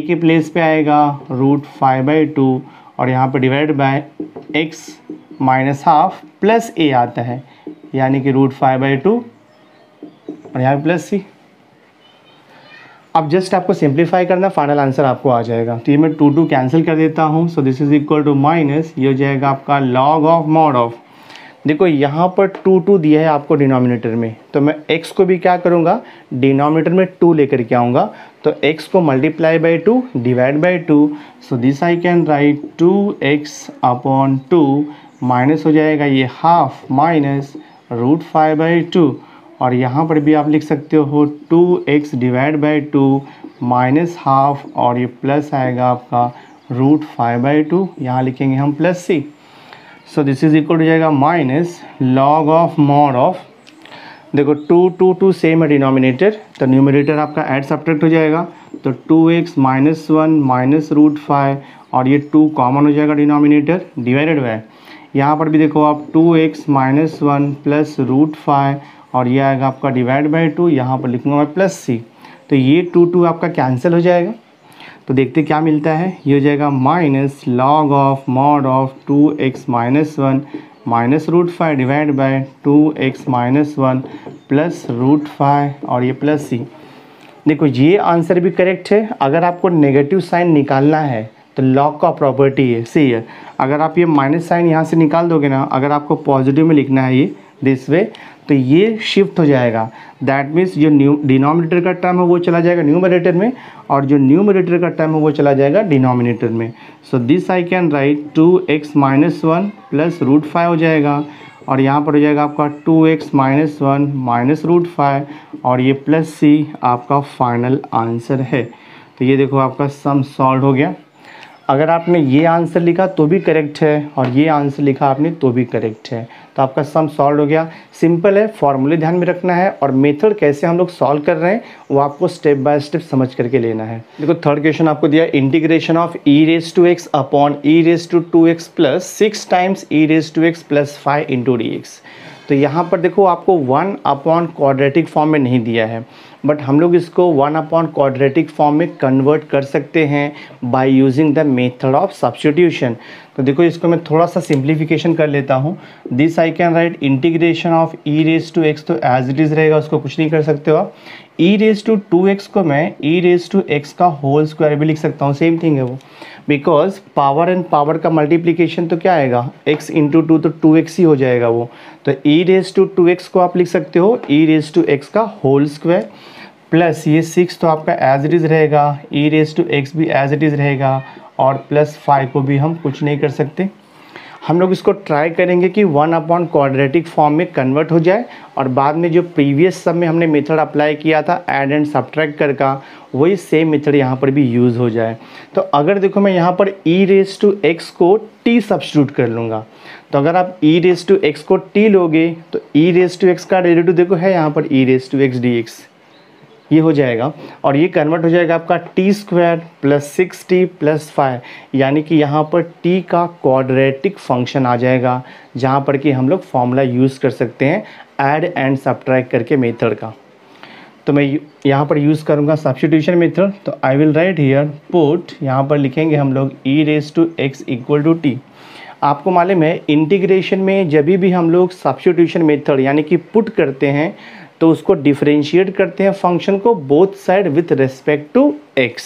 के प्लेस पे आएगा √5/2 और यहाँ पर divide by x minus half plus a आता है, यानी कि √5/2 और यहाँ प्लस c। अब जस्ट आपको सिंप्लीफाई करना, फाइनल आंसर आपको आ जाएगा। तो ये मैं 2 कैंसिल कर देता हूँ, so this is equal to minus, ये हो जाएगा आपका लॉग ऑफ मॉड ऑफ, देखो यहाँ पर 2 दिया है आपको डिनोमिनेटर में, तो मैं x को भी क्या करूँगा डिनोमिनेटर में 2 लेकर के आऊँगा, तो x को multiply by 2 divide by 2, so this I can right 2x/2 minus हो जाएगा ये हाफ माइनस √5/2 और यहाँ पर भी आप लिख सकते हो 2x divide by 2 minus half और ये प्लस आएगा आपका √5/2, यहाँ लिखेंगे हम plus c। So this is equal हो जाएगा minus log of mod of, देखो 2 सेम है डिनोमिनेटर, तो न्यूमरेटर आपका ऐड सब्ट्रैक्ट हो जाएगा, तो 2x माइनस 1 माइनस √5 और ये 2 कॉमन हो जाएगा डिनोमिनेटर, डिवाइडेड बाय यहाँ पर भी देखो आप 2x माइनस 1 प्लस √5 और ये आएगा आपका डिवाइड बाई 2, यहाँ पर लिखूँगा मैं प्लस c, तो ये 2 आपका कैंसिल हो जाएगा। तो देखते क्या मिलता है, ये हो जाएगा minus log of mod of 2x minus 1 minus √5 divide by 2x minus 1 plus √5 और ये प्लस c। देखो ये आंसर भी करेक्ट है। अगर आपको नेगेटिव साइन निकालना है तो लॉग का प्रॉपर्टी है, सी है, अगर आप ये माइनस साइन यहाँ से निकाल दोगे ना, अगर आपको पॉजिटिव में लिखना है ये दिस वे, तो ये शिफ्ट हो जाएगा। दैट मीन्स जो डिनोमिनेटर का टर्म है वो चला जाएगा न्यूमरेटर में, और जो न्यूमरेटर का टर्म है वो चला जाएगा डिनोमिनेटर में। So this I can write 2x minus 1 plus root 5 हो जाएगा, और यहाँ पर हो जाएगा आपका 2x माइनस 1 माइनस रूट 5, और ये प्लस c आपका फाइनल आंसर है। तो ये देखो आपका सम सॉल्व हो गया। अगर आपने ये आंसर लिखा तो भी करेक्ट है, और ये आंसर लिखा आपने तो भी करेक्ट है, तो आपका सम सॉल्व हो गया। सिंपल है, फॉर्मूले ध्यान में रखना है, और मेथड कैसे हम लोग सॉल्व कर रहे हैं वो आपको स्टेप बाय स्टेप समझ करके लेना है। देखो थर्ड क्वेश्चन आपको दिया, integration of e raise to x upon e raise to 2x plus 6 times e raise to x plus 5 into dx। तो यहाँ पर देखो आपको 1 अपॉन क्वाड्रेटिक फॉर्म में नहीं दिया है, बट हम लोग इसको 1 अपॉन क्वाड्रेटिक फॉर्म में कन्वर्ट कर सकते हैं by using the method of substitution. तो देखो इसको मैं थोड़ा सा सिंप्लीफिकेशन कर लेता हूँ। This I can write integration of e raise to x, तो एज इट इज़ रहेगा, उसको कुछ नहीं कर सकते हो आप। e रेज टू 2x को मैं e रेज टू x का होल स्क्वायर भी लिख सकता हूँ, सेम थिंग है वो, बिकॉज पावर एंड पावर का मल्टीप्लिकेशन तो क्या आएगा, x इंटू 2 तो 2x ही हो जाएगा वो। तो e रेज टू 2x को आप लिख सकते हो e रेज टू x का होल स्क्वायर, प्लस ये 6 तो आपका एज इट इज़ रहेगा, e रेज टू x भी एज इट इज़ रहेगा, और प्लस 5 को भी हम कुछ नहीं कर सकते। हम लोग इसको ट्राई करेंगे कि 1 अपॉन क्वाड्रेटिक फॉर्म में कन्वर्ट हो जाए, और बाद में जो प्रीवियस सब में हमने मेथड अप्लाई किया था ऐड एंड सब्ट्रैक्ट कर का, वही सेम मेथड यहाँ पर भी यूज़ हो जाए। तो अगर देखो मैं यहाँ पर e रेज टू x को t सब्स्टिट्यूट कर लूँगा, तो अगर आप e रेज टू x को t लोगे तो e रेज टू x का डेरिवेटिव देखो है यहाँ पर e raise to x dx, ये हो जाएगा, और ये कन्वर्ट हो जाएगा आपका T square plus 6t plus 5, यानी कि यहाँ पर t का क्वाड्रेटिक फंक्शन आ जाएगा, जहाँ पर कि हम लोग फॉर्मूला यूज़ कर सकते हैं ऐड एंड सब्ट्रैक्ट करके मेथड का। तो मैं यहाँ पर यूज़ करूँगा सब्स्टिट्यूशन मेथड। तो I will write here put, यहाँ पर लिखेंगे हम लोग e raise to x equal to t। आपको मालूम है इंटीग्रेशन में जब भी हम लोग सब्स्टिट्यूशन मेथड यानी कि पुट करते हैं तो उसको डिफरेंशिएट करते हैं फंक्शन को both side with respect to x।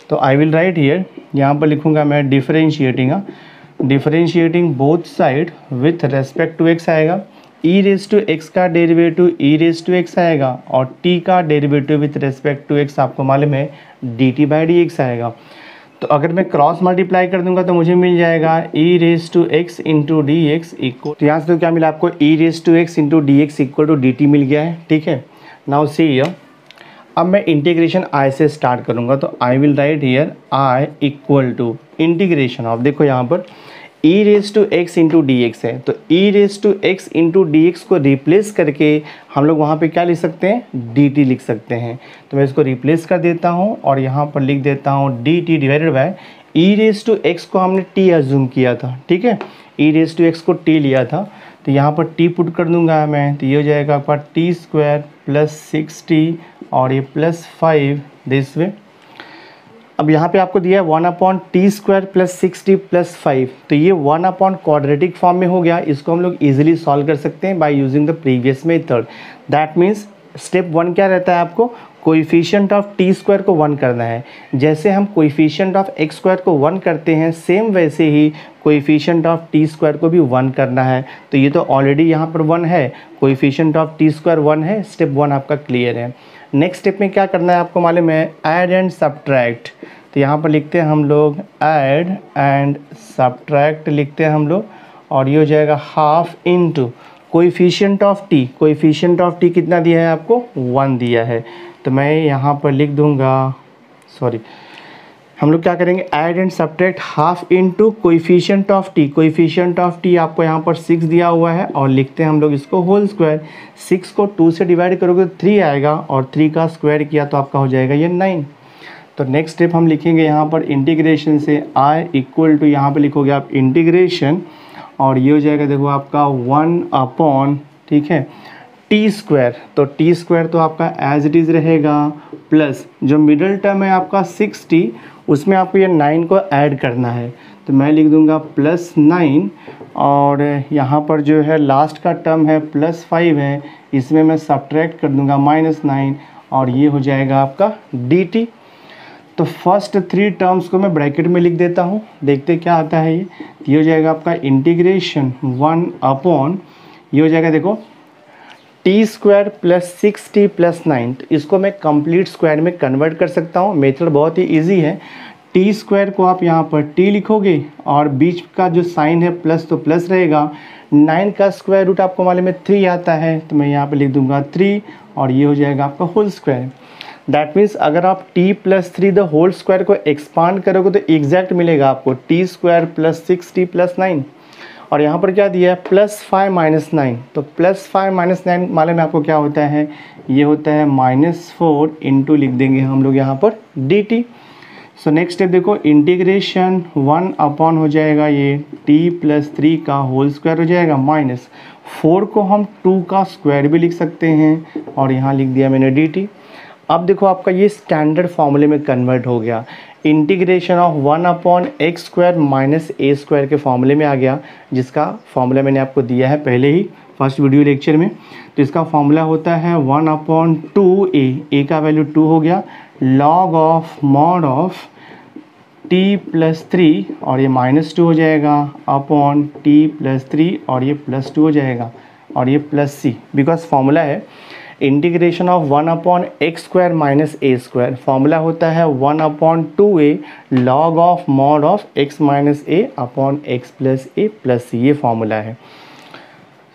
तो आई विल राइट हियर, यहाँ पर लिखूँगा मैं differentiating both side with respect to x आएगा, e रेज टू x का डेरिवेटिव e रेज टू x आएगा, और t का डेरिवेटिव विथ रिस्पेक्ट टू x आपको मालूम है dt बाई dx आएगा। तो अगर मैं क्रॉस मल्टीप्लाई कर दूंगा तो मुझे मिल जाएगा e raise to x into d x equal, तो यहाँ से तो क्या मिला आपको e raise to x into d x equal to d t मिल गया है, ठीक है। नाउ सी हियर, अब मैं इंटीग्रेशन i से स्टार्ट करूँगा, तो I will write here i equal to integration of, देखो यहाँ पर e raise to x into d x है, तो e raise to x into d x को रिप्लेस करके हम लोग वहाँ पे क्या लिख सकते हैं, dt लिख सकते हैं। तो मैं इसको रिप्लेस कर देता हूँ और यहाँ पर लिख देता हूँ dt divided by e raise to x को हमने t अज्यूम किया था, ठीक है, e रेज टू एक्स को t लिया था, तो यहाँ पर t पुट कर दूँगा मैं, तो ये हो जाएगा आपका टी स्क्वायर प्लस 6t और ये प्लस 5 दिस वे। अब यहाँ पे आपको दिया है 1 upon T square plus 6t plus 5, तो ये 1 अपॉन क्वाड्रेटिक फॉर्म में हो गया। इसको हम लोग इजीली सॉल्व कर सकते हैं by using the previous method. That means step 1 क्या रहता है, आपको कोएफिशिएंट ऑफ टी स्क्वायर को 1 करना है। जैसे हम कोएफिशिएंट ऑफ एक्स स्क्वायर को 1 करते हैं, सेम वैसे ही कोएफिशिएंट ऑफ टी स्क्वायर को भी 1 करना है। तो ये तो ऑलरेडी यहाँ पर 1 है, कोएफिशिएंट ऑफ टी स्क्वायर 1 है, स्टेप 1 आपका क्लियर है। नेक्स्ट स्टेप में क्या करना है आपको मालूम है, ऐड एंड सब्ट्रैक्ट। तो यहाँ पर लिखते हैं हम लोग ऐड एंड सब्ट्रैक्ट लिखते हैं हम लोग, और ये हो जाएगा half into coefficient of T. Coefficient of T कितना दिया है आपको, 1 दिया है, तो मैं यहाँ पर लिख दूँगा, सॉरी हम लोग क्या करेंगे, add and subtract half into coefficient of T. Coefficient of T आपको यहाँ पर 6 दिया हुआ है, और लिखते हैं हम लोग इसको होल स्क्वायर। 6 को 2 से डिवाइड करोगे तो 3 आएगा, और 3 का स्क्वायर किया तो आपका हो जाएगा ये 9। तो नेक्स्ट स्टेप हम लिखेंगे यहाँ पर इंटीग्रेशन से i इक्वल टू, यहाँ पर लिखोगे आप इंटीग्रेशन, और ये हो जाएगा देखो आपका 1 अपॉन, ठीक है, टी स्क्वायर। तो टी स्क्वायर तो आपका एज इट इज़ रहेगा, प्लस जो मिडल टर्म है आपका 6t, उसमें आपको ये 9 को ऐड करना है, तो मैं लिख दूंगा प्लस 9, और यहाँ पर जो है लास्ट का टर्म है प्लस 5 है, इसमें मैं सब्ट्रैक्ट कर दूंगा -9, और ये हो जाएगा आपका dt। तो फर्स्ट 3 टर्म्स को मैं ब्रैकेट में लिख देता हूँ, देखते क्या आता है ये हो जाएगा आपका इंटीग्रेशन 1 अपॉन, ये हो जाएगा देखो T square plus 6t plus 9, तो इसको मैं कंप्लीट स्क्वायर में कन्वर्ट कर सकता हूँ। मेथड बहुत ही इजी है। टी स्क्वायर को आप यहाँ पर t लिखोगे और बीच का जो साइन है प्लस तो प्लस रहेगा। 9 का स्क्वायर रूट आपको मालूम है 3 आता है, तो मैं यहाँ पर लिख दूंगा 3 और ये हो जाएगा आपका होल स्क्वायर। दैट मीन्स अगर आप t plus 3 the whole square को एक्सपांड करोगे तो एग्जैक्ट मिलेगा आपको T square plus 6t plus 9। और यहाँ पर क्या दिया है +5 - 9, तो +5 - 9 मालूम में आपको क्या होता है, ये होता है -4 इंटू लिख देंगे हम लोग यहाँ पर dt। सो नेक्स्ट स्टेप देखो, इंटीग्रेशन 1 अपॉन हो जाएगा ये t प्लस 3 का होल स्क्वायर हो जाएगा, -4 को हम 2 का स्क्वायर भी लिख सकते हैं और यहाँ लिख दिया मैंने dt। अब देखो आपका ये स्टैंडर्ड फॉर्मूले में कन्वर्ट हो गया। Integration of 1 upon x square minus a square के फॉर्मूले में आ गया, जिसका फॉर्मूला मैंने आपको दिया है पहले ही फर्स्ट वीडियो लेक्चर में। तो इसका फॉर्मूला होता है 1 अपॉन 2a, ए का वैल्यू 2 हो गया, log of mod of t plus 3 और ये -2 हो जाएगा अपॉन t प्लस 3 और ये +2 हो जाएगा और ये प्लस c, बिकॉज फॉर्मूला है integration of 1 upon x square minus a square. Formula होता है 1 upon 2a log of mod of x minus a upon x plus a plus c, ये फॉर्मूला है।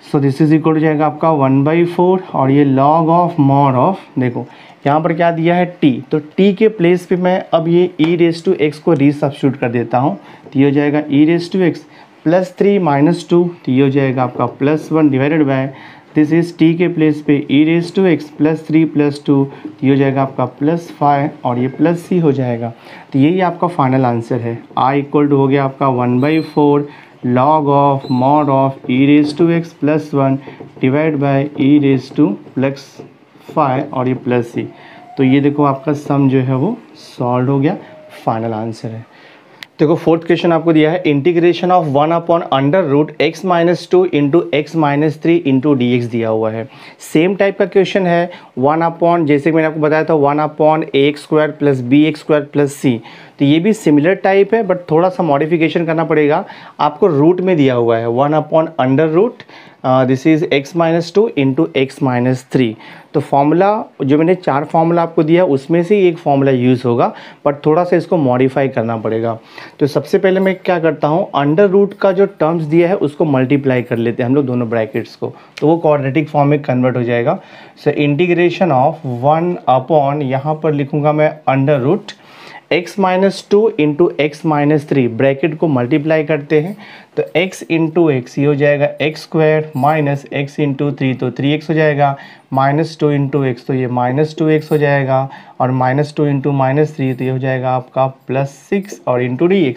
सो दिस इज इक्वल हो जाएगा आपका 1/4 और ये लॉग ऑफ मॉड ऑफ, देखो यहाँ पर क्या दिया है t, तो t के प्लेस पे मैं अब ये e⁻x को रीसब्स्टिट्यूट कर देता हूँ, तो ये हो जाएगा e⁻x प्लस 3 - 2, तो ये हो जाएगा आपका +1 divided by this is t के प्लेस पे e⁻x प्लस 3 प्लस 2, तो ये हो जाएगा आपका +5 और ये प्लस c हो जाएगा। तो यही आपका फाइनल आंसर है। i इक्वल टू हो गया आपका 1/4 log of mod of e⁻x plus 1 divide by e⁻5 और ये प्लस c। तो ये देखो आपका सम जो है वो सॉल्व हो गया, फाइनल आंसर है। देखो फोर्थ क्वेश्चन आपको दिया है integration of 1 upon √x - 2 into x - 3 into dx दिया हुआ है। सेम टाइप का क्वेश्चन है, 1 अपॉन, जैसे कि मैंने आपको बताया था 1 upon ax square plus bx square plus c, तो ये भी सिमिलर टाइप है बट थोड़ा सा मॉडिफिकेशन करना पड़ेगा। आपको रूट में दिया हुआ है 1 upon this is x - 2 into x - 3। तो फॉर्मूला जो मैंने 4 फार्मूला आपको दिया उसमें से एक फार्मूला यूज़ होगा बट थोड़ा सा इसको मॉडिफाई करना पड़ेगा। तो सबसे पहले मैं क्या करता हूँ, √ का जो टर्म्स दिया है उसको मल्टीप्लाई कर लेते हैं हम लोग दोनों ब्रैकेट्स को, तो वो क्वाड्रेटिक फॉर्म में कन्वर्ट हो जाएगा। सो इंटीग्रेशन ऑफ 1 अपॉन, यहाँ पर लिखूँगा मैं x - 2 इंटू x - 3, ब्रैकेट को मल्टीप्लाई करते हैं तो x इंटू एक्स ये हो जाएगा x square minus x into 3 तो 3x हो जाएगा, -2 इंटू एक्स तो ये -2x हो जाएगा और -2 इंटू -3 तो ये हो जाएगा आपका +6 और into dx।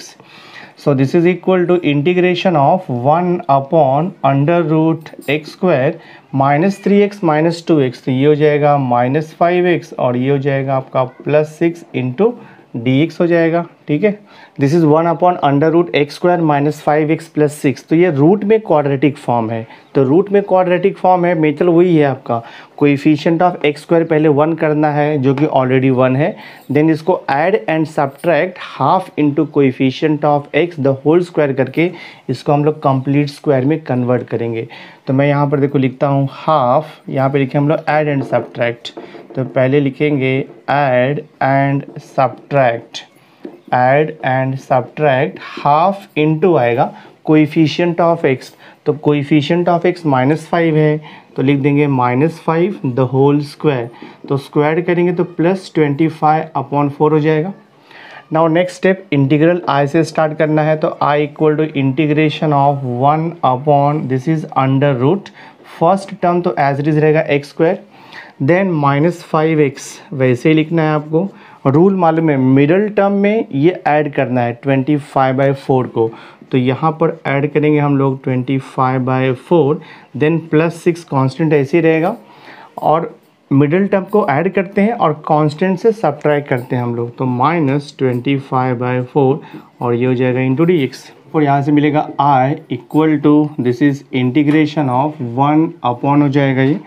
So this is equal to integration of 1 upon √x square -3x - 2x, तो ये हो जाएगा -5x और ये हो जाएगा आपका +6 इंटू dx हो जाएगा। ठीक है, this is 1 upon √x square -5x plus 6, तो ये रूट में क्वाड्रेटिक फॉर्म है। तो रूट में क्वाड्रेटिक फॉर्म है, मेथड वही है आपका, कोएफिशिएंट ऑफ x स्क्वायर पहले 1 करना है जो कि ऑलरेडी 1 है, देन इसको add and subtract half into coefficient of x the whole square करके इसको हम लोग कंप्लीट स्क्वायर में कन्वर्ट करेंगे। तो मैं यहाँ पर देखो लिखता हूँ हाफ, यहाँ पे लिखे हम लोग ऐड एंड सब्ट्रैक्ट, तो पहले लिखेंगे add and subtract half into आएगा कोएफिशिएंट ऑफ x, तो कोएफिशिएंट ऑफ x -5 है तो लिख देंगे -5 द होल स्क्वायर, तो स्क्वायर करेंगे तो +25/4 हो जाएगा। Now next step, integral i से स्टार्ट करना है, तो i equal to integration of 1 upon this is √ first term तो एज इट इज रहेगा x स्क्वायर, देन -5x वैसे ही लिखना है आपको। रूल मालूम है, मिडल टर्म में ये ऐड करना है 25/4 को, तो यहाँ पर ऐड करेंगे हम लोग 25/4, देन +6 कांस्टेंट ऐसे ही रहेगा और मिडिल टर्म को ऐड करते हैं और कांस्टेंट से सब्ट्रैक्ट करते हैं हम लोग, तो -25/4 और ये हो जाएगा इंटू dx। और यहाँ से मिलेगा i equal to this is integration of 1 upon हो जाएगा ये,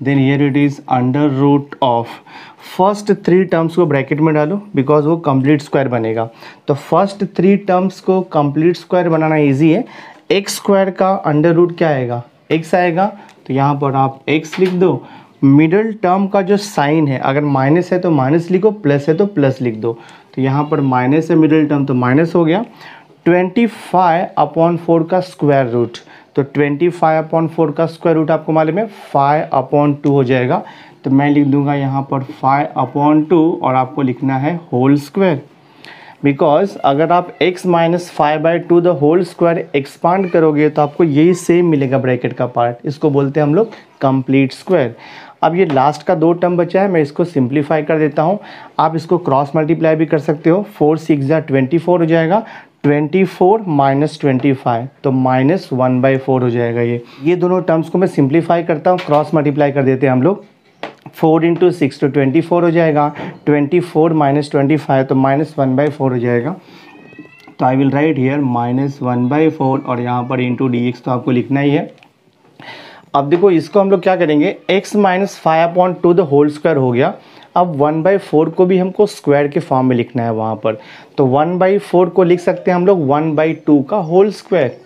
then here it is √ first 3 terms को ब्रैकेट में डालो बिकॉज वो कंप्लीट स्क्वायर बनेगा। तो फर्स्ट 3 टर्म्स को कंप्लीट स्क्वायर बनाना इजी है। x स्क्वायर का √ क्या आएगा, x आएगा, तो यहाँ पर आप x लिख दो। मिडल टर्म का जो साइन है, अगर माइनस है तो माइनस लिखो, प्लस है तो प्लस लिख दो। तो यहाँ पर माइनस है मिडल टर्म, तो माइनस हो गया। 25/4 का स्क्वायर रूट, तो 25/4 का स्क्वायर रूट आपको मालूम है 5/2 हो जाएगा। तो मैं लिख दूंगा यहाँ पर 5/2 और आपको लिखना है होल स्क्वायर। बिकॉज अगर आप x minus 5/2 the whole square expand करोगे तो आपको यही सेम मिलेगा ब्रैकेट का पार्ट, इसको बोलते हैं हम लोग कंप्लीट स्क्वायर। अब ये लास्ट का 2 टर्म बचा है, मैं इसको सिंप्लीफाई कर देता हूँ। आप इसको क्रॉस मल्टीप्लाई भी कर सकते हो, 4 6 24 हो जाएगा। 24 माइनस 25 तो -1/4 हो जाएगा। ये दोनों टर्म्स को मैं सिंप्लीफाई करता हूँ, क्रॉस मल्टीप्लाई कर देते हैं हम लोग। 4 × 6 तो 24 हो जाएगा। 24 माइनस 25 तो -1/4 हो जाएगा। तो आई विल राइट हियर -1/4 और यहाँ पर इंटू dx तो आपको लिखना ही है। अब देखो इसको हम लोग क्या करेंगे, x minus 5/2 the whole square हो गया। अब 1/4 को भी हमको स्क्वायर के फॉर्म में लिखना है वहाँ पर, तो 1/4 को लिख सकते हैं हम लोग 1/2 का होल स्क्वायर।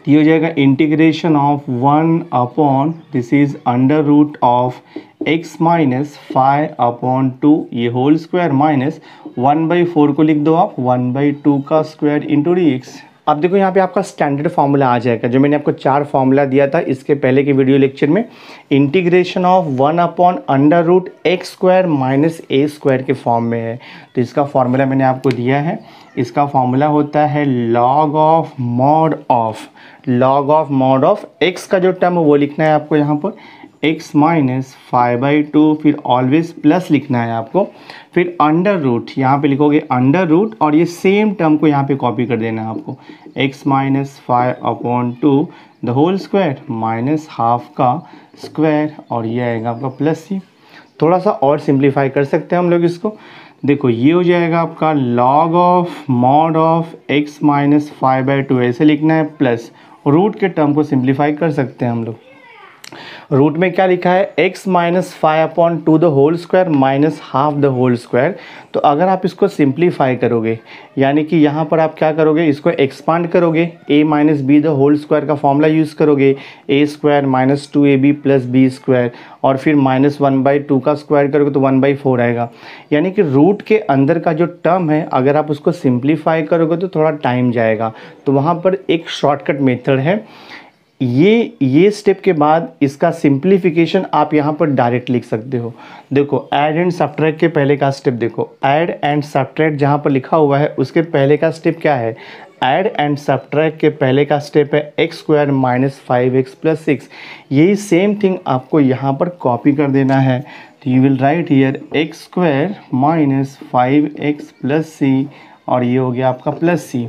ये हो जाएगा integration of 1 this is under root of x minus 5/2 ये होल स्क्वायर माइनस 1/4 को लिख दो आप 1/2 का स्क्वायर इंटू dx। अब देखो यहाँ पे आपका स्टैंडर्ड फार्मूला आ जाएगा, जो मैंने आपको 4 फार्मूला दिया था इसके पहले के वीडियो लेक्चर में। Integration of 1/√x² minus a² के फॉर्म में है। तो इसका फार्मूला मैंने आपको दिया है, इसका फार्मूला होता है log of mod of x का जो टर्म है वो लिखना है आपको यहाँ पर x माइनस 5/2, फिर ऑलवेज प्लस लिखना है आपको, फिर अंडर रूट यहाँ पे लिखोगे अंडर रूट और ये सेम टर्म को यहाँ पे कॉपी कर देना है आपको x minus 5/2 the whole square minus half का स्क्वायर और ये आएगा आपका प्लस सी। थोड़ा सा और सिंप्लीफाई कर सकते हैं हम लोग इसको। देखो ये हो जाएगा आपका log of mod of x minus 5/2 ऐसे लिखना है, प्लस रूट के टर्म को सिंप्लीफाई कर सकते हैं हम लोग। रूट में क्या लिखा है x minus 5/2 the whole square minus half the whole square. तो अगर आप इसको सिंप्लीफाई करोगे, यानी कि यहाँ पर आप क्या करोगे, इसको एक्सपांड करोगे, a minus b the whole square का फॉर्मूला यूज़ करोगे, a² minus 2ab plus b² और फिर -1/2 का स्क्वायर करोगे तो 1/4 आएगा। यानी कि रूट के अंदर का जो टर्म है अगर आप उसको सिंप्लीफाई करोगे तो थोड़ा टाइम जाएगा। तो वहाँ पर एक शॉर्टकट मेथड है, ये स्टेप के बाद इसका सिंप्लीफिकेशन आप यहाँ पर डायरेक्ट लिख सकते हो। देखो ऐड एंड सब्ट्रैक्ट के पहले का स्टेप देखो, ऐड एंड सब्ट्रैक्ट जहाँ पर लिखा हुआ है उसके पहले का स्टेप क्या है, ऐड एंड सब्ट्रैक्ट के पहले का स्टेप है x² माइनस 5x प्लस 6। यही सेम थिंग आपको यहाँ पर कॉपी कर देना है। तो you will write here x² minus 5x plus c और ये हो गया आपका प्लस c।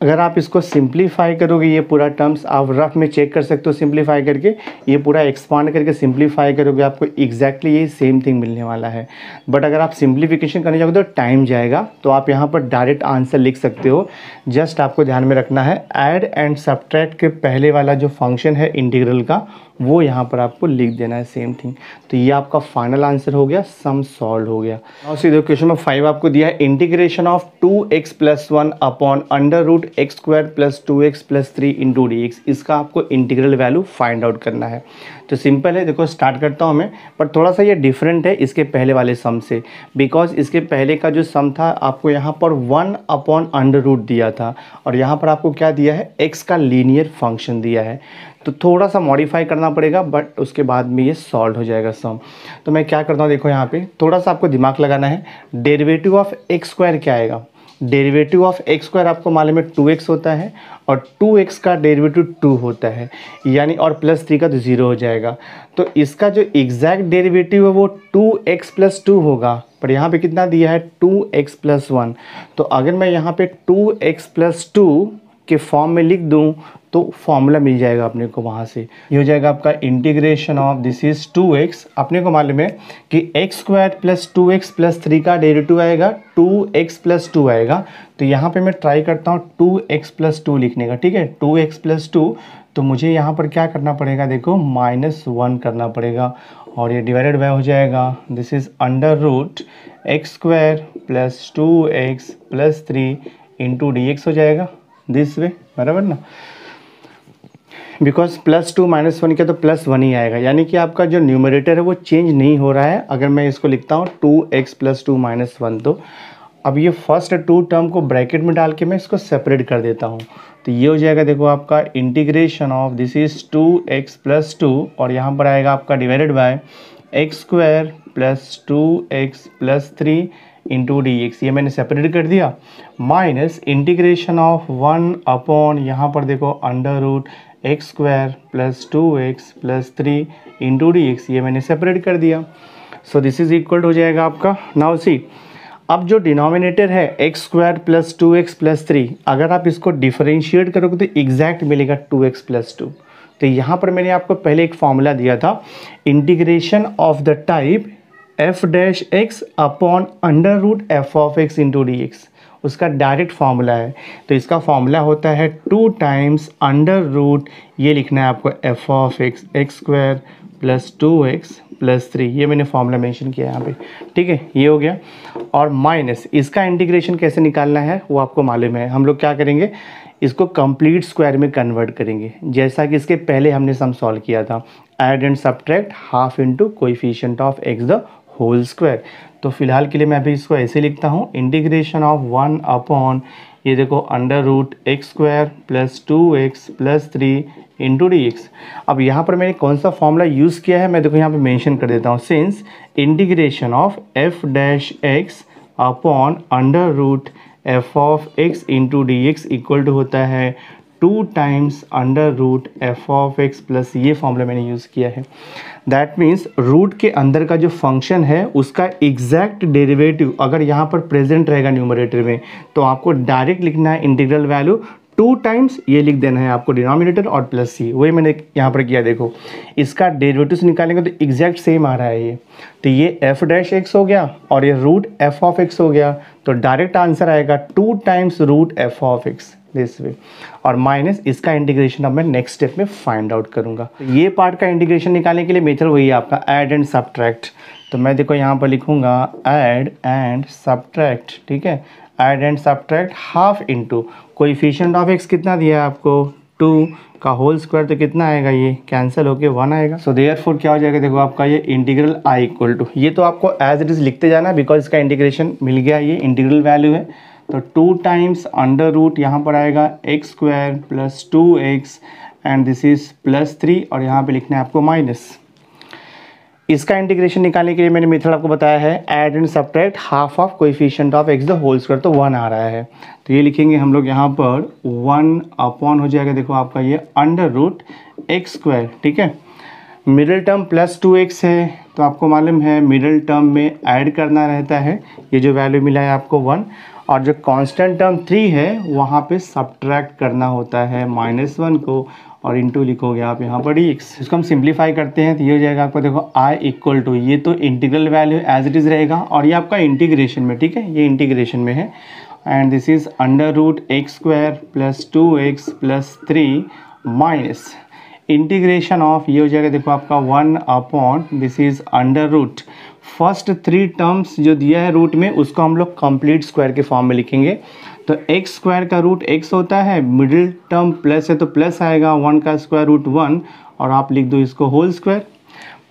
अगर आप इसको सिंप्लीफाई करोगे, ये पूरा टर्म्स आप रफ में चेक कर सकते हो सिंप्लीफाई करके, ये पूरा एक्सपांड करके सिंप्लीफाई करोगे आपको एग्जैक्टली यही सेम थिंग मिलने वाला है। बट अगर आप सिंप्लीफिकेशन करने जाओगे तो टाइम जाएगा, तो आप यहाँ पर डायरेक्ट आंसर लिख सकते हो। जस्ट आपको ध्यान में रखना है ऐड एंड सब्ट्रैक्ट के पहले वाला जो फंक्शन है इंटीग्रल का वो यहाँ पर आपको लिख देना है सेम थिंग। तो ये आपका फाइनल आंसर हो गया, सम सॉल्व हो गया। और सीधे क्वेश्चन नंबर 5 आपको दिया है integration of 2x plus 1 upon under root x² plus 2x plus 3 into dx। इसका आपको इंटीग्रल वैल्यू फाइंड आउट करना है। तो सिंपल है, देखो स्टार्ट करता हूँ मैं, पर थोड़ा सा ये डिफरेंट है इसके पहले वाले सम से, बिकॉज इसके पहले का जो सम था आपको यहाँ पर 1 अपॉन अंडर रूट दिया था और यहाँ पर आपको क्या दिया है, x का लीनियर फंक्शन दिया है। तो थोड़ा सा मॉडिफाई करना पड़ेगा, बट उसके बाद में ये सॉल्व हो जाएगा सम। तो मैं क्या करता हूँ, देखो यहाँ पे थोड़ा सा आपको दिमाग लगाना है। डेरिवेटिव ऑफ x² क्या आएगा, डेरिवेटिव ऑफ x² आपको मालूम है 2x होता है और 2x का डेरिवेटिव 2 होता है, यानी और प्लस 3 का तो 0 हो जाएगा। तो इसका जो एग्जैक्ट डेरिवेटिव है वो 2x प्लस 2 होगा, पर यहाँ पे कितना दिया है 2x प्लस 1। तो अगर मैं यहाँ पे 2x प्लस 2 के फॉर्म में लिख दूँ तो फॉर्मूला मिल जाएगा अपने को वहाँ से। ये हो जाएगा आपका integration of this is 2x। अपने को मालूम है कि x² प्लस 2x प्लस 3 का डेरिवेटिव आएगा 2x प्लस 2 आएगा। तो यहाँ पे मैं ट्राई करता हूँ 2x प्लस 2 लिखने का, ठीक है, 2x प्लस 2। तो मुझे यहाँ पर क्या करना पड़ेगा, देखो -1 करना पड़ेगा और ये डिवाइडेड बाय हो जाएगा this is under root x² plus 2x plus 3 into dx हो जाएगा दिस वे, बराबर ना। बिकॉज +2 -1 क्या तो +1 ही आएगा, यानी कि आपका जो न्यूमरेटर है वो चेंज नहीं हो रहा है। अगर मैं इसको लिखता हूँ 2x + 2 - 1, तो अब ये फर्स्ट 2 टर्म को ब्रैकेट में डाल के मैं इसको सेपरेट कर देता हूँ। तो ये हो जाएगा देखो आपका integration of this is 2x + 2 और यहाँ पर आएगा आपका divided by x² + 2x + 3 into dx, ये मैंने सेपरेट कर दिया, माइनस इंटीग्रेशन ऑफ 1 अपॉन यहाँ पर देखो √x² + 2x + 3 इंटू dx, ये मैंने सेपरेट कर दिया। सो दिस इज इक्वल हो जाएगा आपका। नाउ सी, अब जो डिनोमिनेटर है x² + 2x + 3, अगर आप इसको डिफरेंशिएट करोगे तो एग्जैक्ट मिलेगा 2x + 2। तो यहाँ पर मैंने आपको पहले एक फॉर्मूला दिया था, integration of the type f' upon √f(x) into dx, उसका डायरेक्ट फार्मूला है। तो इसका फार्मूला होता है 2 टाइम्स अंडर रूट, ये लिखना है आपको f(x) x² + 2x + 3, ये मैंने फार्मूला मेंशन किया यहाँ पे, ठीक है, ये हो गया। और माइनस इसका इंटीग्रेशन कैसे निकालना है वो आपको मालूम है। हम लोग क्या करेंगे, इसको कंप्लीट स्क्वायर में कन्वर्ट करेंगे, जैसा कि इसके पहले हमने सम सॉल्व किया था, add and subtract half into coefficient of x the whole square. तो फिलहाल के लिए मैं अभी इसको ऐसे लिखता हूँ, इंटीग्रेशन ऑफ 1 अपॉन ये देखो √x² + 2x + 3 इंटू dx। अब यहाँ पर मैंने कौन सा फॉर्मूला यूज़ किया है मैं देखो यहाँ पे मेंशन कर देता हूँ, since integration of f' upon √f(x) into dx equal to होता है 2 टाइम्स √f(x) प्लस ये फॉर्मूला मैंने यूज़ किया है। दैट मीन्स रूट के अंदर का जो फंक्शन है उसका एग्जैक्ट डेरिवेटिव अगर यहाँ पर प्रेजेंट रहेगा न्यूमरेटर में, तो आपको डायरेक्ट लिखना है इंटीग्रल वैल्यू 2 टाइम्स ये लिख देना है आपको डिनोमिनेटर और प्लस सी, वही मैंने यहाँ पर किया। देखो इसका डेरिवेटिव से निकालेंगे तो एग्जैक्ट सेम आ रहा है ये, तो ये f' हो गया और ये √f(x) हो गया, तो डायरेक्ट आंसर आएगा 2 टाइम्स √f(x) दिस वे, और माइनस इसका इंटीग्रेशन अब मैं नेक्स्ट स्टेप में फाइंड आउट करूंगा। तो ये पार्ट का इंटीग्रेशन निकालने के लिए मेथड वही है आपका ऐड एंड सब्ट्रैक्ट। तो मैं देखो यहाँ पर लिखूंगा ऐड एंड सब्ट्रैक्ट, ठीक है, add and subtract half into coefficient of x कितना दिया है आपको 2 का होल स्क्वायर, तो कितना आएगा, ये कैंसिल होके 1 आएगा। सो देयरफॉर क्या हो जाएगा, देखो आपका ये इंटीग्रल i इक्वल टू, ये तो आपको एज इट इज़ लिखते जाना बिकॉज इसका इंटीग्रेशन मिल गया, ये इंटीग्रल वैल्यू है। तो 2 टाइम्स अंडर रूट यहाँ पर आएगा x² + 2x and this is +3 और यहाँ पे लिखना है आपको माइनस। इसका इंटीग्रेशन निकालने के लिए मैंने मेथड आपको बताया है add and subtract half of coefficient of x the whole square, तो 1 आ रहा है, तो ये लिखेंगे हम लोग यहाँ पर 1 अपॉन हो जाएगा देखो आपका ये अंडर√x², ठीक है, मिडिल टर्म +2x है, तो आपको मालूम है मिडिल टर्म में ऐड करना रहता है, ये जो वैल्यू मिला है आपको 1, और जो कांस्टेंट टर्म 3 है वहाँ पे सब्ट्रैक्ट करना होता है -1 को, और इंटू लिखोगे आप यहाँ पर dx। इसको हम सिंप्लीफाई करते हैं तो ये हो जाएगा आपको देखो i इक्वल टू, ये तो integral value as it is रहेगा और ये आपका इंटीग्रेशन में, ठीक है, ये इंटीग्रेशन में है, एंड दिस इज अंडर√x² + 2x + 3 माइनस इंटीग्रेशन ऑफ, ये हो जाएगा देखो आपका 1 upon this is under root, first 3 terms जो दिया है रूट में उसको हम लोग कंप्लीट स्क्वायर के फॉर्म में लिखेंगे। तो x² का रूट x होता है, मिडिल टर्म प्लस है तो प्लस आएगा, 1 का स्क्वायर रूट 1 और आप लिख दो इसको होल स्क्वायर,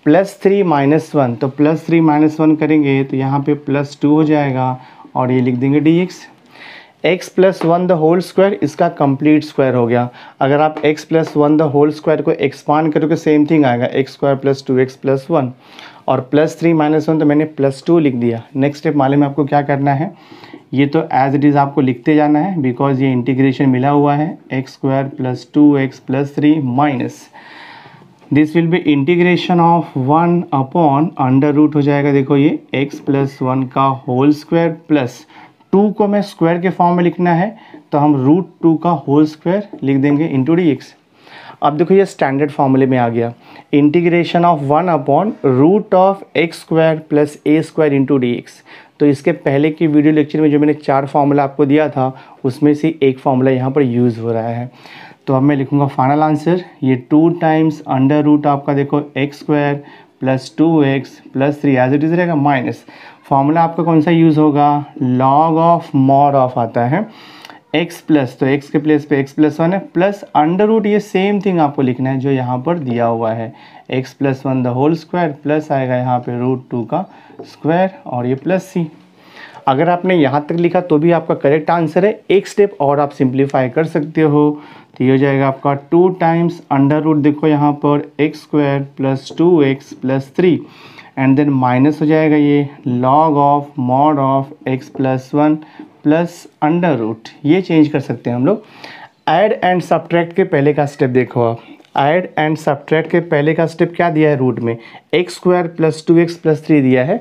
+3 - 1, तो +3 - 1 करेंगे तो यहाँ पे +2 हो जाएगा और ये लिख देंगे dx। x + 1 the whole square इसका कंप्लीट स्क्वायर हो गया। अगर आप x + 1 द होल स्क्वायर को एक्सपांड करोगे सेम थिंग आएगा, x² + 2x + 1 और +3 - 1 तो मैंने +2 लिख दिया। नेक्स्ट स्टेप मालूम है आपको क्या करना है, ये तो एज इट इज़ आपको लिखते जाना है बिकॉज ये इंटीग्रेशन मिला हुआ है, x² + 2x + 3 minus this will be integration of 1 upon under root हो जाएगा देखो ये x + 1 का होल स्क्वायर प्लस 2 को मैं स्क्वायर के फॉर्म में लिखना है तो हम √2 का होल स्क्वायर लिख देंगे इंटू dx। अब देखो ये स्टैंडर्ड फॉर्मूले में आ गया, integration of 1 upon √x² + a² into dx। तो इसके पहले की वीडियो लेक्चर में जो मैंने 4 फार्मूला आपको दिया था उसमें से एक फार्मूला यहाँ पर यूज़ हो रहा है। तो अब मैं लिखूँगा फाइनल आंसर, ये 2 टाइम्स अंडर रूट आपका देखो x² + 2x + 3 as it is रहेगा माइनस, फार्मूला आपका कौन सा यूज़ होगा, लॉग ऑफ मॉड ऑफ आता है एक्स प्लस, तो एक्स के प्लेस पे एक्स प्लस वन है, प्लस अंडर रूट ये सेम थिंग आपको लिखना है जो यहाँ पर दिया हुआ है, x plus one the whole square plus आएगा यहाँ पे रूट टू का स्क्वायर और ये प्लस सी। अगर आपने यहाँ तक लिखा तो भी आपका करेक्ट आंसर है। एक स्टेप और आप सिंप्लीफाई कर सकते हो, तो ये हो जाएगा आपका 2 टाइम्स अंडर रूट, देखो यहाँ पर x square plus 2x plus 3 and then minus हो जाएगा ये log of mod of x plus 1 plus under root, ये चेंज कर सकते हैं हम लोग। ऐड एंड सब्ट्रैक्ट के पहले का स्टेप देखो आप, ऐड एंड सब्ट्रैक्ट के पहले का स्टेप क्या दिया है रूट में, x square plus 2x plus 3 दिया है।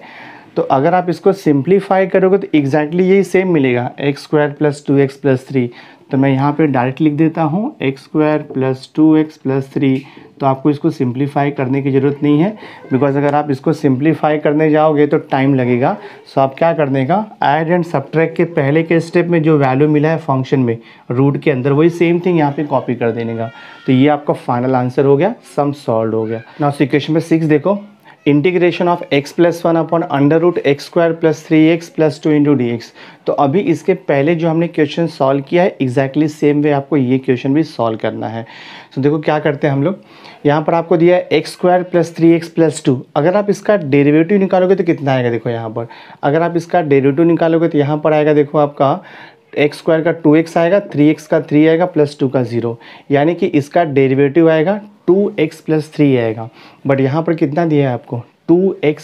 तो अगर आप इसको सिंप्लीफाई करोगे तो एग्जैक्टली यही सेम मिलेगा, x square plus 2x plus 3। तो मैं यहाँ पे डायरेक्ट लिख देता हूँ x square plus 2x plus 3। तो आपको इसको सिंप्लीफाई करने की ज़रूरत नहीं है, बिकॉज अगर आप इसको सिंप्लीफाई करने जाओगे तो टाइम लगेगा। सो आप क्या करने का, ऐड एंड सब्ट्रैक्ट के पहले के स्टेप में जो वैल्यू मिला है फंक्शन में रूट के अंदर, वही सेम थिंग यहाँ पे कॉपी कर देने का। तो ये आपका फाइनल आंसर हो गया, सम सॉल्व हो गया। नाउ इक्वेशन में 6 देखो, integration of x plus 1 upon under root x square plus 3x plus 2 into d x. तो अभी इसके पहले जो हमने क्वेश्चन सॉल्व किया है एग्जैक्टली सेम वे आपको ये क्वेश्चन भी सॉल्व करना है। तो देखो क्या करते हैं हम लोग, यहाँ पर आपको दिया है x square plus 3x plus 2। अगर आप इसका डेरिवेटिव निकालोगे तो कितना आएगा, देखो यहाँ पर अगर आप इसका डेरिवेटिव निकालोगे तो यहाँ पर आएगा देखो आपका एक्स स्क्वायर का 2x आएगा, 3x का 3 आएगा, प्लस 2 का 0, यानी कि इसका डेरिवेटिव आएगा 2x प्लस 3 आएगा। बट यहाँ पर कितना दिया है आपको 2x,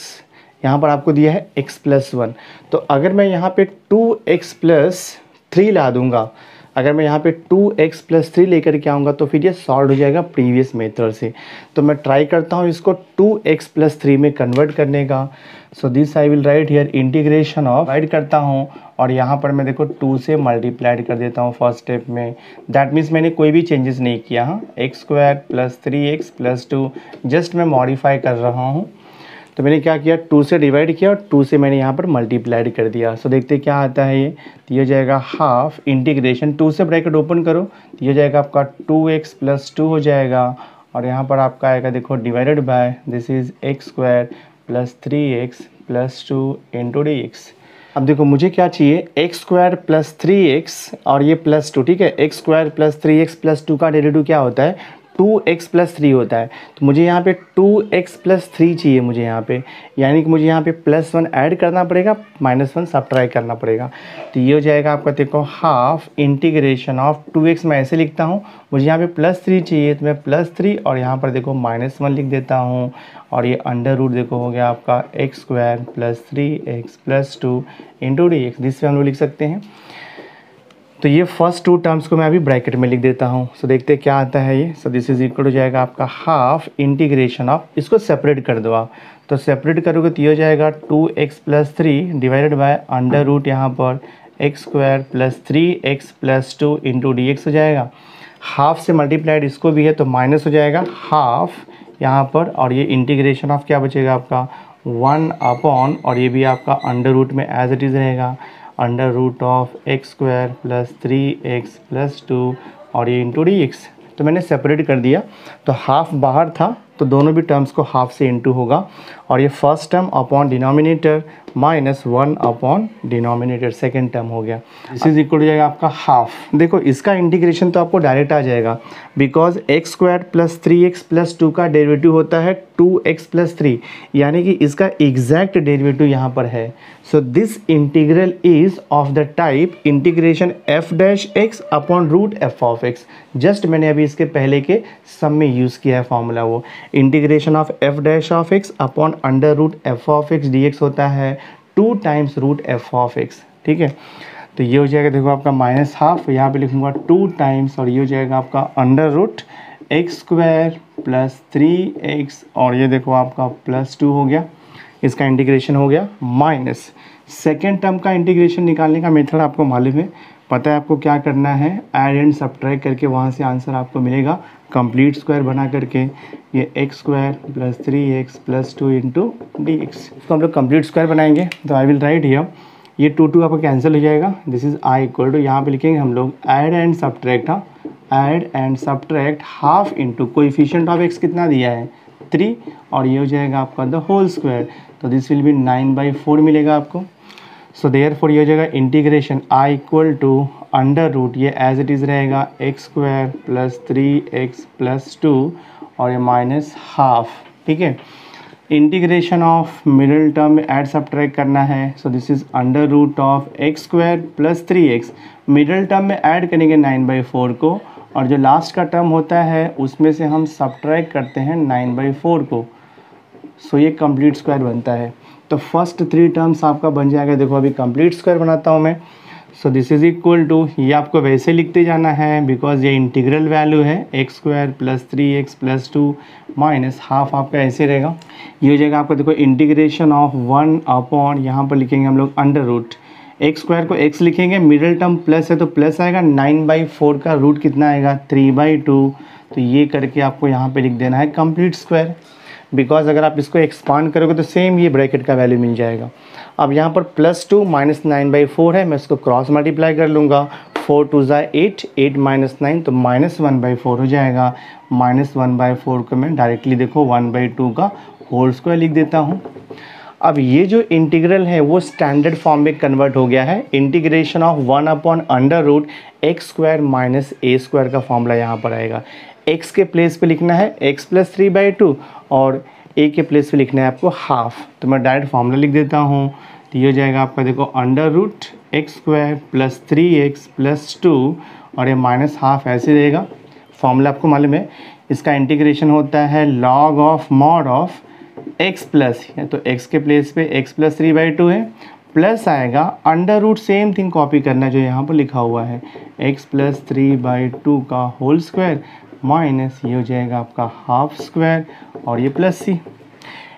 यहाँ पर आपको दिया है x प्लस 1। तो अगर मैं यहाँ पे 2x प्लस 3 ला दूँगा, अगर मैं यहाँ पे 2x प्लस 3 लेकर के आऊँगा तो फिर ये सॉल्व हो जाएगा प्रीवियस मेथड से। तो मैं ट्राई करता हूँ इसको 2x प्लस 3 में कन्वर्ट करने का। सो this I will write here integration of, right करता हूँ और यहाँ पर मैं देखो 2 से मल्टीप्लाइड कर देता हूँ फर्स्ट स्टेप में। दैट मीन्स मैंने कोई भी चेंजेस नहीं किया, हाँ, x square plus 3x plus 2 just मैं मॉडिफाई कर रहा हूँ। तो मैंने क्या किया, 2 से डिवाइड किया और 2 से मैंने यहाँ पर मल्टीप्लाइड कर दिया। सो देखते क्या आता है ये, तो ये हो जाएगा हाफ इंटीग्रेशन, 2 से ब्रैकेट ओपन करो तो ये हो जाएगा आपका 2x प्लस 2 हो जाएगा और यहाँ पर आपका आएगा देखो divided by this is x square plus 3x plus 2 into d x. अब देखो मुझे क्या चाहिए, एक्स स्क्वायर प्लस 3x और ये प्लस 2, ठीक है। X square plus 3x plus 2 का डेरिवेटिव क्या होता है, 2x प्लस 3 होता है। तो मुझे यहाँ पे 2x प्लस 3 चाहिए मुझे यहाँ पे, यानी कि मुझे यहाँ पे प्लस 1 ऐड करना पड़ेगा, माइनस 1 सब्ट्रैक्ट करना पड़ेगा। तो ये हो जाएगा आपका देखो हाफ इंटीग्रेशन ऑफ 2x, मैं ऐसे लिखता हूँ, मुझे यहाँ पे प्लस 3 चाहिए तो मैं प्लस 3 और यहाँ पर देखो माइनस 1 लिख देता हूँ और ये अंडर रूट देखो हो गया आपका x square plus 3x plus 2 into d x. जिससे हम लोग लिख सकते हैं। तो ये फर्स्ट 2 टर्म्स को मैं अभी ब्रैकेट में लिख देता हूँ। सो देखते हैं क्या आता है ये। सो दिस इज इक्वल हो जाएगा आपका हाफ इंटीग्रेशन ऑफ, इसको सेपरेट कर दो आप, तो सेपरेट करोगे तो ये हो जाएगा 2x plus 3 divided by under root यहाँ पर x square plus 3x plus 2 into d x हो जाएगा। हाफ से मल्टीप्लाइड इसको भी है तो माइनस हो जाएगा हाफ यहाँ पर और ये इंटीग्रेशन ऑफ क्या बचेगा आपका 1 अपॉन और ये भी आपका अंडर रूट में एज इट इज़ रहेगा under root of x square plus 3x plus 2 और ये इंटू डी एक्स। तो मैंने सेपरेट कर दिया, तो हाफ बाहर था तो दोनों भी टर्म्स को हाफ से इंटू होगा और ये first term upon denominator minus 1 upon denominator second term हो गया। दिस इज इक्वल हो जाएगा आपका हाफ। देखो इसका इंटीग्रेशन तो आपको डायरेक्ट आ जाएगा, because x square plus 3x plus 2 का डेरिवेटिव होता है 2x प्लस 3, यानी कि इसका एग्जैक्ट डेरिवेटिव यहाँ पर है। So this integral is of the type integration f dash x upon root f of x। Just मैंने अभी इसके पहले के सम में यूज़ किया है फॉर्मूला, वो integration of f dash of x upon under root f of x dx होता है 2 times root f of x, ठीक है। तो ये हो जाएगा देखो आपका माइनस हाफ, यहाँ पे लिखूँगा 2 टाइम्स और ये हो जाएगा आपका under root x square plus 3x और ये देखो आपका प्लस 2 हो गया, इसका इंटीग्रेशन हो गया माइनस सेकेंड टर्म का इंटीग्रेशन निकालने का मेथड आपको मालूम है, पता है आपको क्या करना है, ऐड एंड सब्ट्रैक्ट करके वहाँ से आंसर आपको मिलेगा कंप्लीट स्क्वायर बना करके, ये x square plus 3x plus 2 into d x. तो हम लोग कंप्लीट स्क्वायर बनाएंगे, तो आई विल राइट हियर ये 2 आपका कैंसिल हो जाएगा, this is I equal to, यहाँ पे लिखेंगे हम लोग ऐड एंड सब्ट्रैक्ट, हाँ, add and subtract half into coefficient of x कितना दिया है 3 और ये हो जाएगा आपका द होल स्क्वायर, तो दिस विल बी 9/4 मिलेगा आपको। सो देयरफॉर ये हो जाएगा integration I equal to under root, ये एज इट इज़ रहेगा x square plus 3x plus 2 और ये माइनस हाफ। ठीक है, integration of middle term add subtract करना है, so this is under root of x square plus 3x। Middle term में add करेंगे 9/4 को, और जो लास्ट का टर्म होता है उसमें से हम सब्ट्रैक्ट करते हैं 9/4 को, सो ये कंप्लीट स्क्वायर बनता है। तो फर्स्ट 3 टर्म्स आपका बन जाएगा। देखो अभी कंप्लीट स्क्वायर बनाता हूँ मैं। So this is equal to, ये आपको वैसे लिखते जाना है बिकॉज ये इंटीग्रल वैल्यू है, x square plus 3x plus 2 minus half आपका ऐसे रहेगा। ये हो जाएगा आपका, देखो इंटीग्रेशन ऑफ 1 अपॉन, यहाँ पर लिखेंगे हम लोग अंडर रूट, एक्स स्क्वायर को x लिखेंगे, मिडिल टर्म प्लस है तो प्लस आएगा, 9/4 का रूट कितना आएगा 3/2, तो ये करके आपको यहाँ पे लिख देना है कंप्लीट स्क्वायर। बिकॉज अगर आप इसको एक्सपांड करोगे तो सेम ये ब्रैकेट का वैल्यू मिल जाएगा। अब यहाँ पर प्लस 2 माइनस 9/4 है, मैं इसको क्रॉस मल्टीप्लाई कर लूँगा, 4 2 8, 8 माइनस 9 तो माइनस 1/4 हो जाएगा। माइनस 1/4 को मैं डायरेक्टली देखो 1/2 का होल स्क्वायर लिख देता हूँ। अब ये जो इंटीग्रल है वो स्टैंडर्ड फॉर्म में कन्वर्ट हो गया है। Integration of 1 upon under root x square minus a square का फॉर्मूला यहाँ पर आएगा। x के प्लेस पे लिखना है x प्लस 3/2 और a के प्लेस पे लिखना है आपको हाफ, तो मैं डायरेक्ट फार्मूला लिख देता हूँ। तो ये हो जाएगा आपका, देखो under root x square plus 3x plus 2 और ये माइनस हाफ ऐसे रहेगा। फॉर्मूला आपको मालूम है, इसका इंटीग्रेशन होता है log of mod of x plus, तो x के प्लेस पे x प्लस 3/2 है, प्लस आएगा under root, same thing copy करना जो यहाँ पर लिखा हुआ है, x प्लस 3/2 का होल स्क्वायर माइनस ये हो जाएगा आपका हाफ स्क्वायर और ये प्लस c।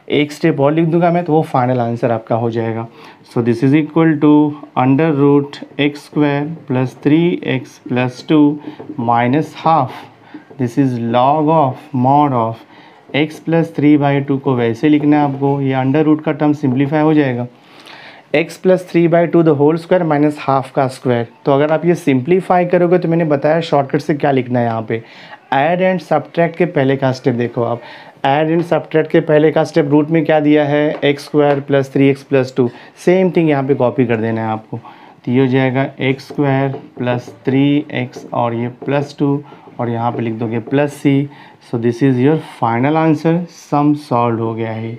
एक स्टेप और लिख दूंगा मैं तो वो फाइनल आंसर आपका हो जाएगा। So this is equal to under root x square plus 3x plus 2 minus half, this is log of mod of x plus 3/2 को वैसे लिखना है आपको, ये अंडर रूट का टर्म सिंप्लीफाई हो जाएगा, x plus 3/2 the whole square minus half का स्क्वायर। तो अगर आप ये सिंप्लीफाई करोगे तो मैंने बताया शॉर्टकट से क्या लिखना है। यहाँ पे ऐड एंड सब्ट्रैक्ट के पहले का स्टेप देखो आप, ऐड एंड सब्ट्रैक्ट के पहले का स्टेप रूट में क्या दिया है x square plus 3x plus 2, same thing यहाँ पे कॉपी कर देना है आपको। तो ये हो जाएगा एक्स स्क्वायर प्लस 3x और ये प्लस 2 और यहाँ पे लिख दोगे plus c। So this is your final answer, sum solve हो गया है।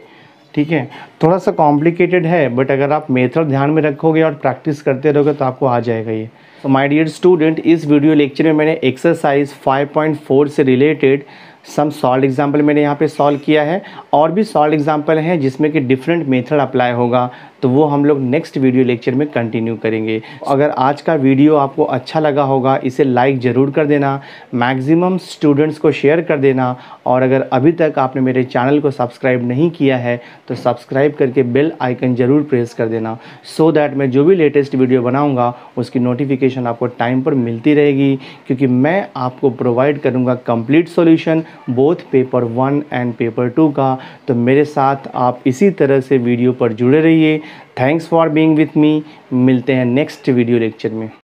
ठीक है, थोड़ा सा कॉम्प्लिकेटेड है बट अगर आप मेथड ध्यान में रखोगे और प्रैक्टिस करते रहोगे तो आपको आ जाएगा ये। तो माय डियर स्टूडेंट, इस वीडियो लेक्चर में मैंने एक्सरसाइज 5.4 से रिलेटेड सम सॉल्व एग्जाम्पल मैंने यहाँ पे सॉल्व किया है, और भी सॉल्व एग्जाम्पल हैं जिसमें कि डिफरेंट मेथड अप्लाई होगा, तो वो हम लोग नेक्स्ट वीडियो लेक्चर में कंटिन्यू करेंगे। अगर आज का वीडियो आपको अच्छा लगा होगा इसे लाइक ज़रूर कर देना, मैक्सिमम स्टूडेंट्स को शेयर कर देना, और अगर अभी तक आपने मेरे चैनल को सब्सक्राइब नहीं किया है तो सब्सक्राइब करके बेल आइकन ज़रूर प्रेस कर देना, सो दैट मैं जो भी लेटेस्ट वीडियो बनाऊँगा उसकी नोटिफिकेशन आपको टाइम पर मिलती रहेगी, क्योंकि मैं आपको प्रोवाइड करूँगा complete solution both paper 1 and paper 2 का। तो मेरे साथ आप इसी तरह से वीडियो पर जुड़े रहिए। Thanks for being with me, मिलते हैं नेक्स्ट वीडियो लेक्चर में।